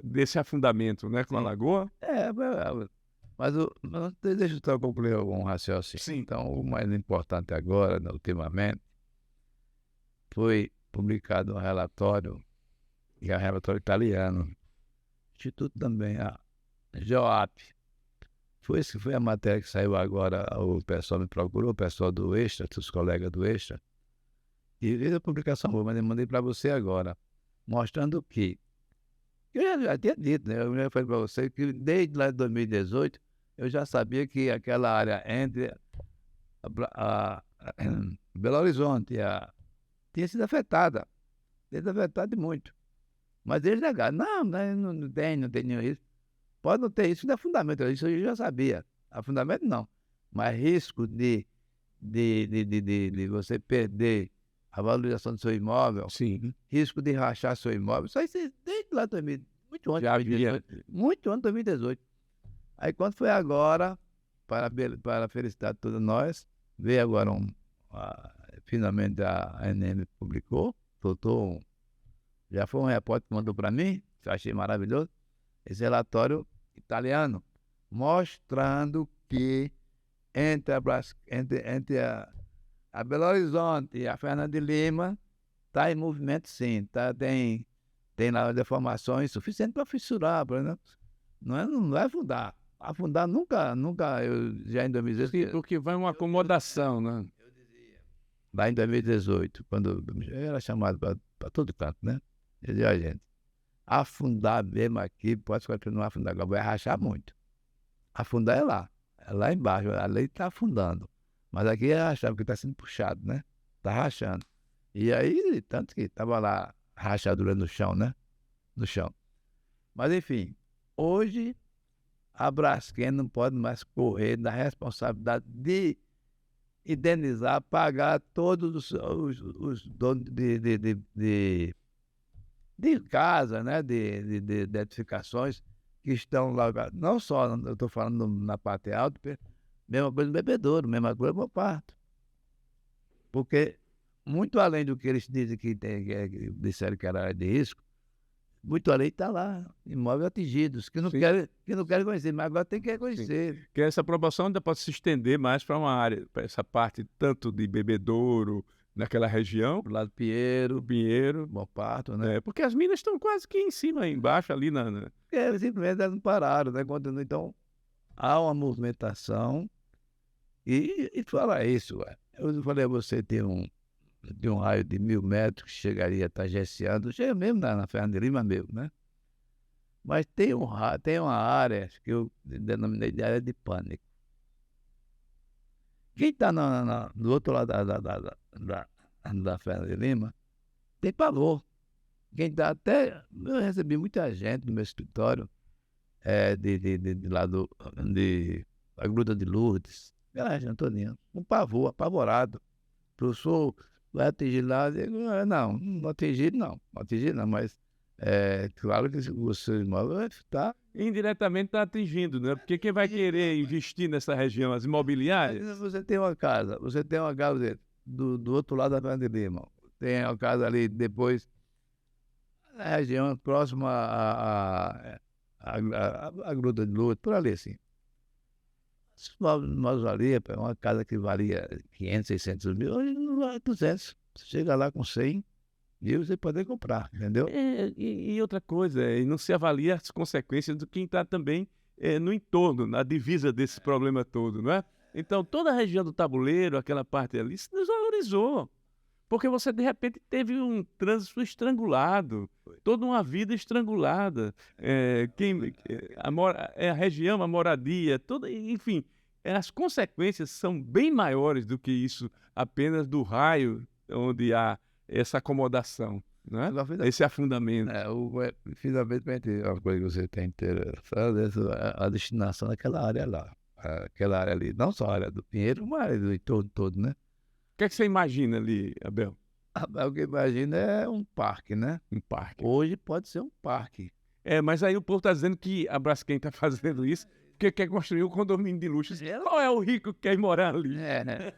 Desse afundamento, né, com a lagoa. Mas deixa eu só concluir algum raciocínio. Sim. Então, o mais importante agora, ultimamente, foi publicado um relatório, que é um relatório italiano, Instituto também, a GEOAP. Foi a matéria que saiu agora, o pessoal me procurou, o pessoal do Extra, os colegas do Extra, e fez a publicação boa, mas eu mandei para você agora, mostrando que eu já tinha dito, né? Eu já falei para você que desde lá de 2018 eu já sabia que aquela área entre Belo Horizonte tinha sido afetada. Tinha sido afetada muito. Mas eles negaram. Não tem nenhum risco. Pode não ter risco de afundamento. Isso eu já sabia. Afundamento não. Mas risco de você perder a valorização do seu imóvel, sim, risco de rachar seu imóvel, isso aí desde lá 2000, muito antes de 2018. Muito antes de 2018. Aí quando foi agora, para a felicidade de todos nós, veio agora finalmente a ANM publicou, soltou, já foi um repórter que mandou para mim, que eu achei maravilhoso, esse relatório italiano, mostrando que entre a Belo Horizonte e a Fernando de Lima está em movimento sim, tem lá deformações suficientes para fissurar, por exemplo. Não vai afundar. Afundar nunca, eu já em 2018... Porque vai uma acomodação, né? Eu dizia, lá em 2018, quando eu era chamado para todo canto, né? Eu dizia, a gente, afundar mesmo aqui, pode continuar a afundar, agora vai rachar muito. Afundar é lá embaixo, a lei está afundando. Mas aqui é rachar, porque está sendo puxado, né? Está rachando. E aí, tanto que estava lá rachadura no chão, né? No chão. Mas, enfim, hoje a Braskem não pode mais correr da responsabilidade de indenizar, pagar todos os donos de casa, né, de edificações que estão lá, não só, eu estou falando na parte alta, mesma coisa no bebedouro, mesma coisa no parto. Porque, muito além do que eles dizem que disseram que era área de risco, muito além está lá, imóveis atingidos, que não Sim. querem conhecer, mas agora tem que reconhecer. Que essa aprovação ainda pode se estender mais para uma área, para essa parte tanto de bebedouro, naquela região, Do lado do Pinheiro, Pinheiro, Bom Parto, né? porque as minas estão quase que em cima, embaixo, ali Simplesmente elas não pararam, né? Continua. Então, há uma movimentação e fala isso, ué. Eu falei a você, tem um raio de 1.000 metros que chegaria a estar GESeando, chega mesmo na Fernando de Lima mesmo, né? Mas tem uma área que eu denominei de área de pânico. Quem está do outro lado da Fernando de Lima tem pavor. Quem está até... Eu recebi muita gente no meu escritório, de lá da Gruta de Lourdes, aquela região todinha, com pavor, apavorado. Professor, vai atingir lá? Eu digo, não atingir não, mas claro que o seu imóvel vai estar... indiretamente está atingindo, né? Porque quem vai querer investir nessa região, as imobiliárias? Você tem uma casa do outro lado da Fernando de Lima, tem uma casa ali depois, na região próxima à Gruta de Lourdes, por ali assim. Nós valia, uma casa que valia 500, 600 mil, hoje não vale 200. Você chega lá com 100 mil, você pode comprar, entendeu? E outra coisa, e não se avalia as consequências do quem está também no entorno, na divisa desse problema todo, não é? Então, toda a região do Tabuleiro, aquela parte ali, se desvalorizou. Porque você, de repente, teve um trânsito estrangulado, toda uma vida estrangulada. A região, a moradia, enfim, as consequências são bem maiores do que isso, apenas do raio onde há essa acomodação, né? Esse afundamento. Finalmente, uma coisa que você tem interessante é a destinação daquela área lá. Aquela área ali, não só a área do Pinheiro, mas a área do entorno todo, né? O que é que você imagina ali, Abel? O que eu imagino é um parque, né? Um parque. Hoje pode ser um parque. Mas aí o povo está dizendo que a Braskem está fazendo isso porque quer construir um condomínio de luxo. Qual é o rico que quer morar ali? Né?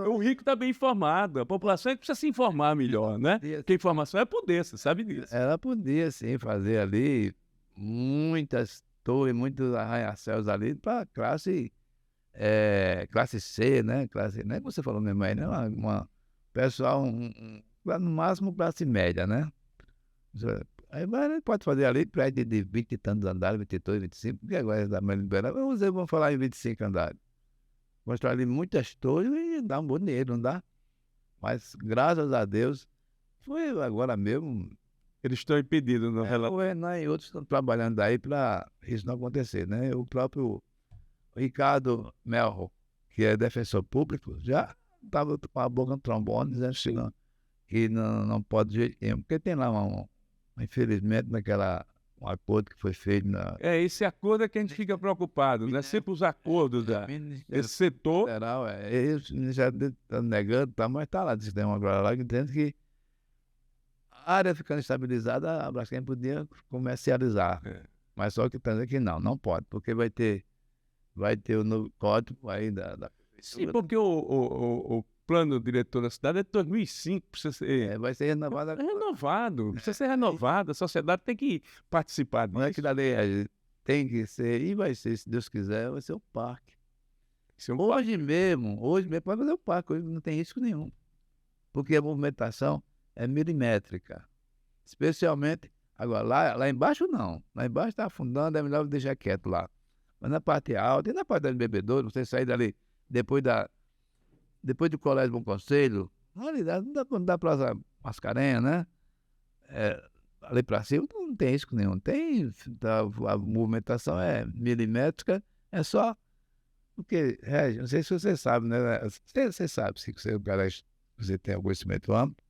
O rico está bem informado. A população é que precisa se informar melhor, né? Porque informação é poder, você sabe disso. Ela podia, sim, fazer ali muitas torres, muitos arranha-céus ali para classe C, né? Não é que você falou mesmo aí, né? Pessoal, no máximo classe média, né? Aí pode fazer ali prédio de 20 e tantos andares, 22, 25, porque agora está mais liberado. Vamos falar em 25 andares. Mostrar ali muitas torres e dá um bom dinheiro, não dá? Mas, graças a Deus, foi agora mesmo. Eles estão impedidos no relato. O Renan e outros estão trabalhando aí para isso não acontecer, né? O próprio Ricardo Melro, que é defensor público, já estava com a boca no trombone, dizendo que não pode de jeito nenhum, porque tem lá infelizmente, um acordo que foi feito esse acordo é que a gente fica preocupado, né? Sempre os acordos desse setor. Federal, eles já estão negando, mas está lá, diz que tem uma agora lá que entende que a área ficando estabilizada, a Braskem podia comercializar. Mas só que pensa que não pode, porque vai ter o novo código aí da Sim, porque o plano diretor da cidade é de 2005, precisa ser... vai ser renovado. Precisa ser renovado, a sociedade tem que participar disso. Não é que da lei tem que ser, e vai ser, se Deus quiser, vai ser um parque. Hoje mesmo pode fazer um parque, hoje não tem risco nenhum. Porque a movimentação é milimétrica. Especialmente, agora, lá embaixo não. Lá embaixo está afundando, é melhor deixar quieto lá. Mas na parte alta e na parte do bebedouro, você sair dali depois do Colégio Bom Conselho, ali não dá para Mascarenhas, né? Ali para cima não tem risco nenhum. A movimentação é milimétrica, é só porque, não sei se você sabe, né? Você sabe, se você tem algum conhecimento amplo,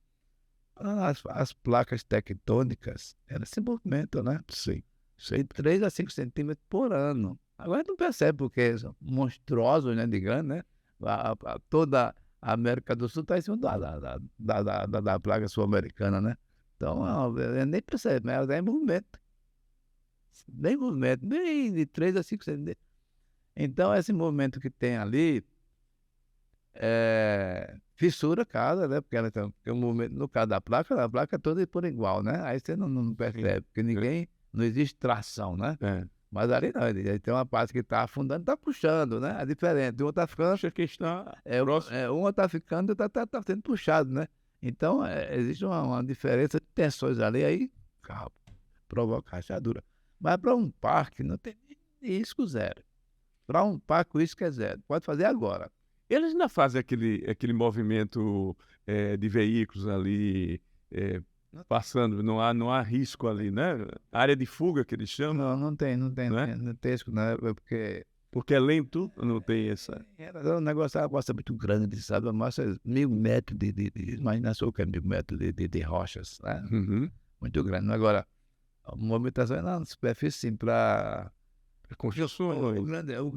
as placas tectônicas, elas se movimentam, né? Sim. De 3 a 5 centímetros por ano. Agora não percebe porque são monstruosos, né, de grande, né? Toda a América do Sul está em cima da placa sul-americana, né? Então, nem percebe, mas ela está em movimento. Nem movimento, nem de 3 a 5 centímetros. Então, esse movimento que tem ali, fissura a casa, né? Porque ela tem um movimento, no caso da placa, a placa é toda por igual, né? Aí você não percebe, porque não existe tração, né? Mas ali não, ele tem uma parte que está afundando, está puxando, né? É diferente. Um está ficando. Acho que está Uma está ficando e está sendo puxado, né? Então, existe uma diferença de tensões ali, aí provoca rachadura. Mas para um parque não tem risco zero. Para um parque o risco é zero. Pode fazer agora. Eles ainda fazem aquele movimento de veículos ali passando, não há risco ali, né? Área de fuga que eles chamam. Não tem Né? risco, né? Porque é lento, não tem essa. O negócio é uma costa muito grande, sabe? Mostra 1.000 metros imagina só o que é 1.000 metros de rochas, né? Uhum. Muito grande. Agora, a movimentação é na superfície, sim, para Construções. o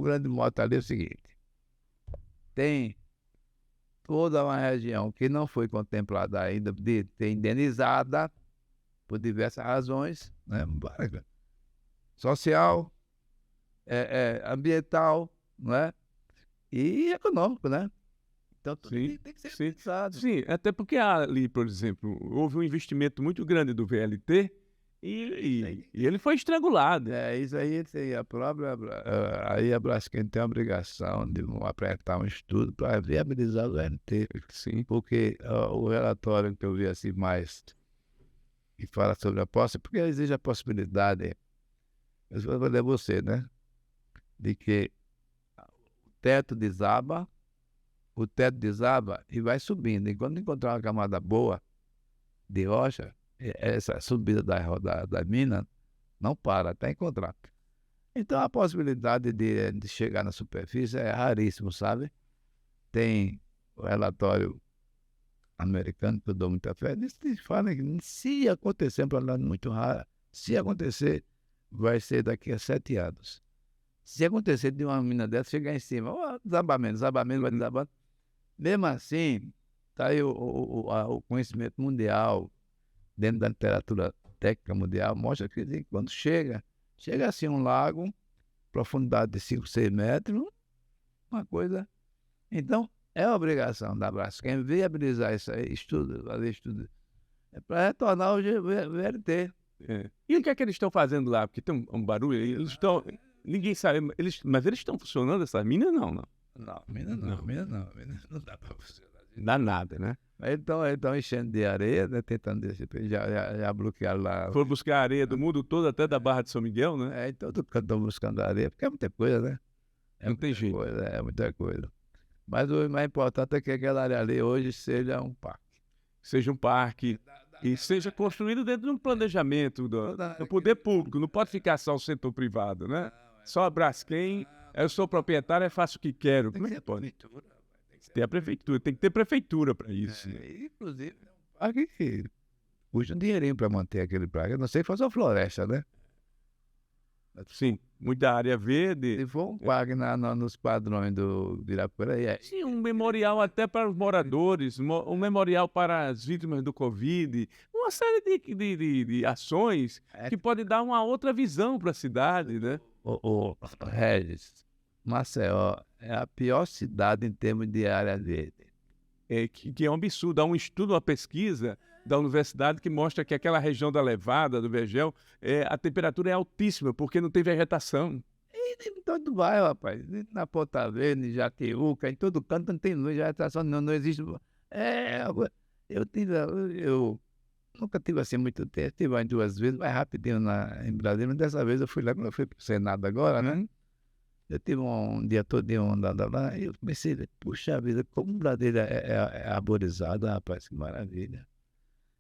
grande moto ali é o seguinte: tem toda uma região que não foi contemplada ainda de ser indenizada por diversas razões, né? Social, ambiental, não é? E econômico, né? Então tudo tem que ser pensado. Sim, até porque ali, por exemplo, houve um investimento muito grande do VLT e ele foi estrangulado. Isso aí, a própria. Aí a Braskem tem a obrigação de apresentar um estudo para viabilizar o VLT. Sim. Porque o relatório que eu vi assim mais que fala sobre a posse, porque existe a possibilidade, eu vou ler você, né? De que o teto desaba e vai subindo. E quando encontrar uma camada boa de rocha, essa subida da mina não para até encontrar. Então a possibilidade de chegar na superfície é raríssimo, sabe? Tem o relatório americano que eu dou muita fé, eles falam que se acontecer, é um problema muito raro, se acontecer, vai ser daqui a 7 anos. Se acontecer de uma mina dessa chegar em cima, desabamento, vai desabando. Mesmo assim, está aí o conhecimento mundial, dentro da literatura técnica mundial, mostra que quando chega assim um lago, profundidade de 5, 6 metros, uma coisa. Então, é obrigação da Braskem viabilizar isso aí, fazer estudo, para retornar o VLT. E o que é que eles estão fazendo lá? Porque tem um barulho, eles estão. Ninguém sabe, mas eles estão funcionando, essas minas? Não. Não, mina não dá para funcionar. Dá nada, né? Então, eles estão enchendo de areia, né, tentando já bloquear lá. Foram buscar areia do mundo todo, até da Barra de São Miguel, né? Em todo canto estão buscando areia, porque é muita coisa, né? Não tem jeito. É muita coisa. Mas o mais importante é que aquela área ali hoje seja um parque. Seja um parque e seja construído dentro de um planejamento do poder público. Não pode ficar só o setor privado, né? Só a Braskem, eu sou proprietário, faço o que quero. Tem que ser a prefeitura. Tem a prefeitura, tem que ter prefeitura para isso. Inclusive, é um parque que custa um dinheirinho para manter aquele parque. Eu não sei fazer uma floresta, né? Sim, muita área verde. Se for um parque nos padrões do Ibirapuera, Sim, um memorial até para os moradores, um memorial para as vítimas do Covid, uma série de ações que pode dar uma outra visão para a cidade, né? O Regis, Maceió é a pior cidade em termos de área verde. Que é um absurdo. Há um estudo, uma pesquisa da universidade que mostra que aquela região da Levada, do Vergel, a temperatura é altíssima, porque não tem vegetação. Em todo bairro, rapaz. Na Ponta Verde, em Jatiuca, em todo canto não tem luz, vegetação não existe. Eu nunca tive assim muito tempo, tive umas 2 vezes, mais rapidinho em Brasília, mas dessa vez eu fui lá, quando eu fui para o Senado agora, né? Eu tive um dia todo andando lá, e eu pensei, puxa vida, como Brasília é arborizada, rapaz, que maravilha.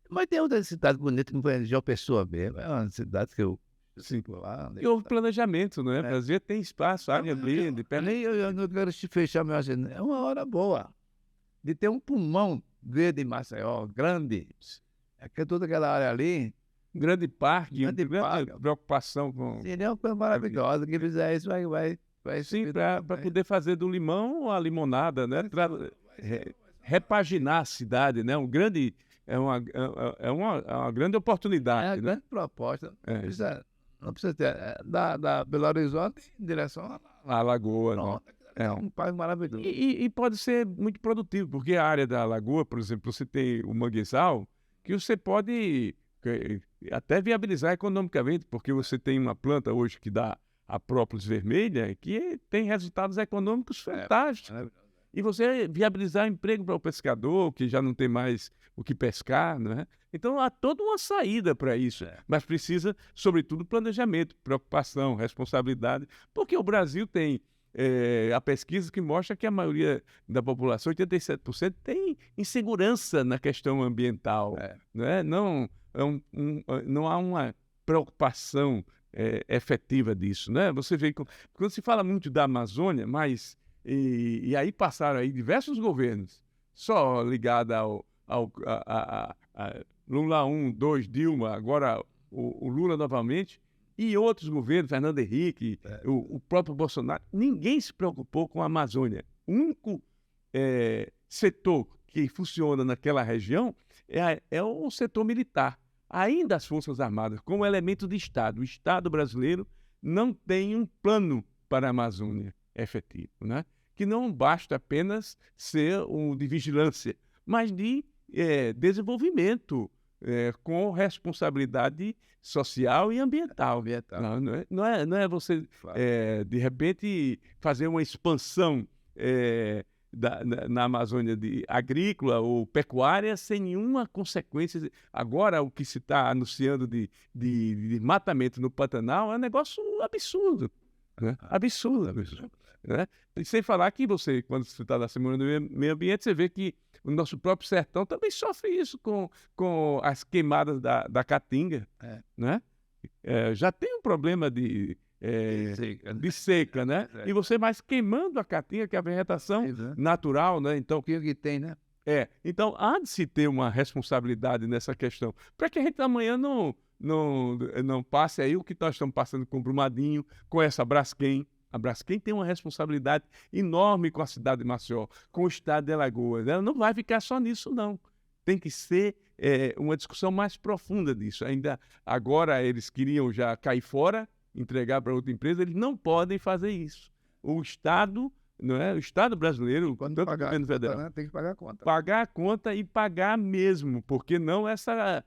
Mas tem outras cidades bonitas, como João Pessoa mesmo, é uma cidade que eu fico lá. E houve planejamento, não é? Brasília tem espaço, área verde. Eu não quero te fechar meu agenda. É uma hora boa de ter um pulmão verde em Maceió, grande. É que toda aquela área ali grande parque, Grande grande parque. preocupação com... Seria uma coisa maravilhosa. Quem fizer isso vai Sim, subir para também. poder fazer do limão a limonada, né? Repaginar a cidade, né? É uma grande É oportunidade, a né? grande proposta. É. Não precisa ter. Da Belo Horizonte em direção a A lagoa, né? Pronto. É um parque maravilhoso. E pode ser muito produtivo, porque a área da lagoa, por exemplo, você tem o manguezal, que você pode até viabilizar economicamente, porque você tem uma planta hoje que dá a própolis vermelha, que tem resultados econômicos fantásticos. Maravilhoso. E você viabilizar emprego para o pescador, que já não tem mais o que pescar, né? Então há toda uma saída para isso, mas precisa, sobretudo, planejamento, preocupação, responsabilidade, porque o Brasil tem a pesquisa que mostra que a maioria da população, 87%, tem insegurança na questão ambiental, né? Não, não há uma preocupação efetiva disso, né? Você vê que quando se fala muito da Amazônia, mas e aí passaram aí diversos governos, só ligado a Lula 1, 2, Dilma, agora o Lula novamente, e outros governos, Fernando Henrique, o próprio Bolsonaro, ninguém se preocupou com a Amazônia. O único setor que funciona naquela região é o setor militar. Ainda as Forças Armadas, como elemento de Estado. O Estado brasileiro não tem um plano para a Amazônia efetivo, né? Que não basta apenas ser um de vigilância, mas de desenvolvimento com responsabilidade social e ambiental. Não é você, de repente, fazer uma expansão na Amazônia agrícola ou pecuária sem nenhuma consequência. Agora, o que se está anunciando de matamento no Pantanal é um negócio absurdo. Né? Absurdo. Né? E sem falar que você, quando você está na Semana do Meio Ambiente, você vê que o nosso próprio sertão também sofre isso com as queimadas da caatinga. Né? Já tem um problema de seca, né? E você mais queimando a caatinga, que é a vegetação natural, né? Então, O que tem, né? Então há de se ter uma responsabilidade nessa questão, para que a gente amanhã não passe aí o que nós estamos passando com o Brumadinho, com essa Braskem. A Braskem tem uma responsabilidade enorme com a cidade de Maceió, com o estado de Alagoas. Ela não vai ficar só nisso, não. Tem que ser uma discussão mais profunda disso. Ainda agora eles queriam já cair fora, entregar para outra empresa, eles não podem fazer isso. O Estado, não é? O Estado brasileiro, quando pagar o governo federal, né? Tem que pagar a conta. Pagar a conta e pagar mesmo, porque não essa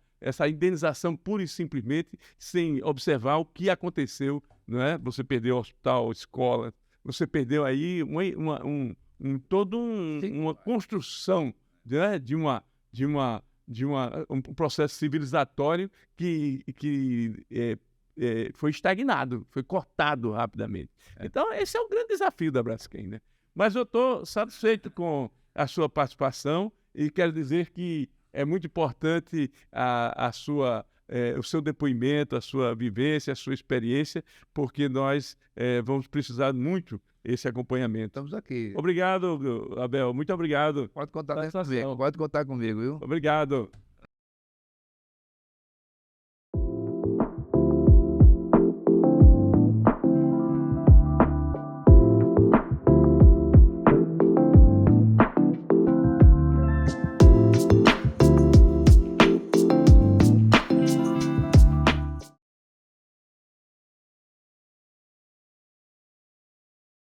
indenização pura e simplesmente sem observar o que aconteceu, não é? Você perdeu hospital, escola, você perdeu aí uma construção, né? Um processo civilizatório que foi estagnado, foi cortado rapidamente. Então, esse é o grande desafio da Braskem, né? Mas eu estou satisfeito com a sua participação e quero dizer que é muito importante o seu depoimento, a sua vivência, a sua experiência, porque nós vamos precisar muito desse acompanhamento. Estamos aqui. Obrigado, Abel. Muito obrigado. Pode contar comigo, viu? Obrigado.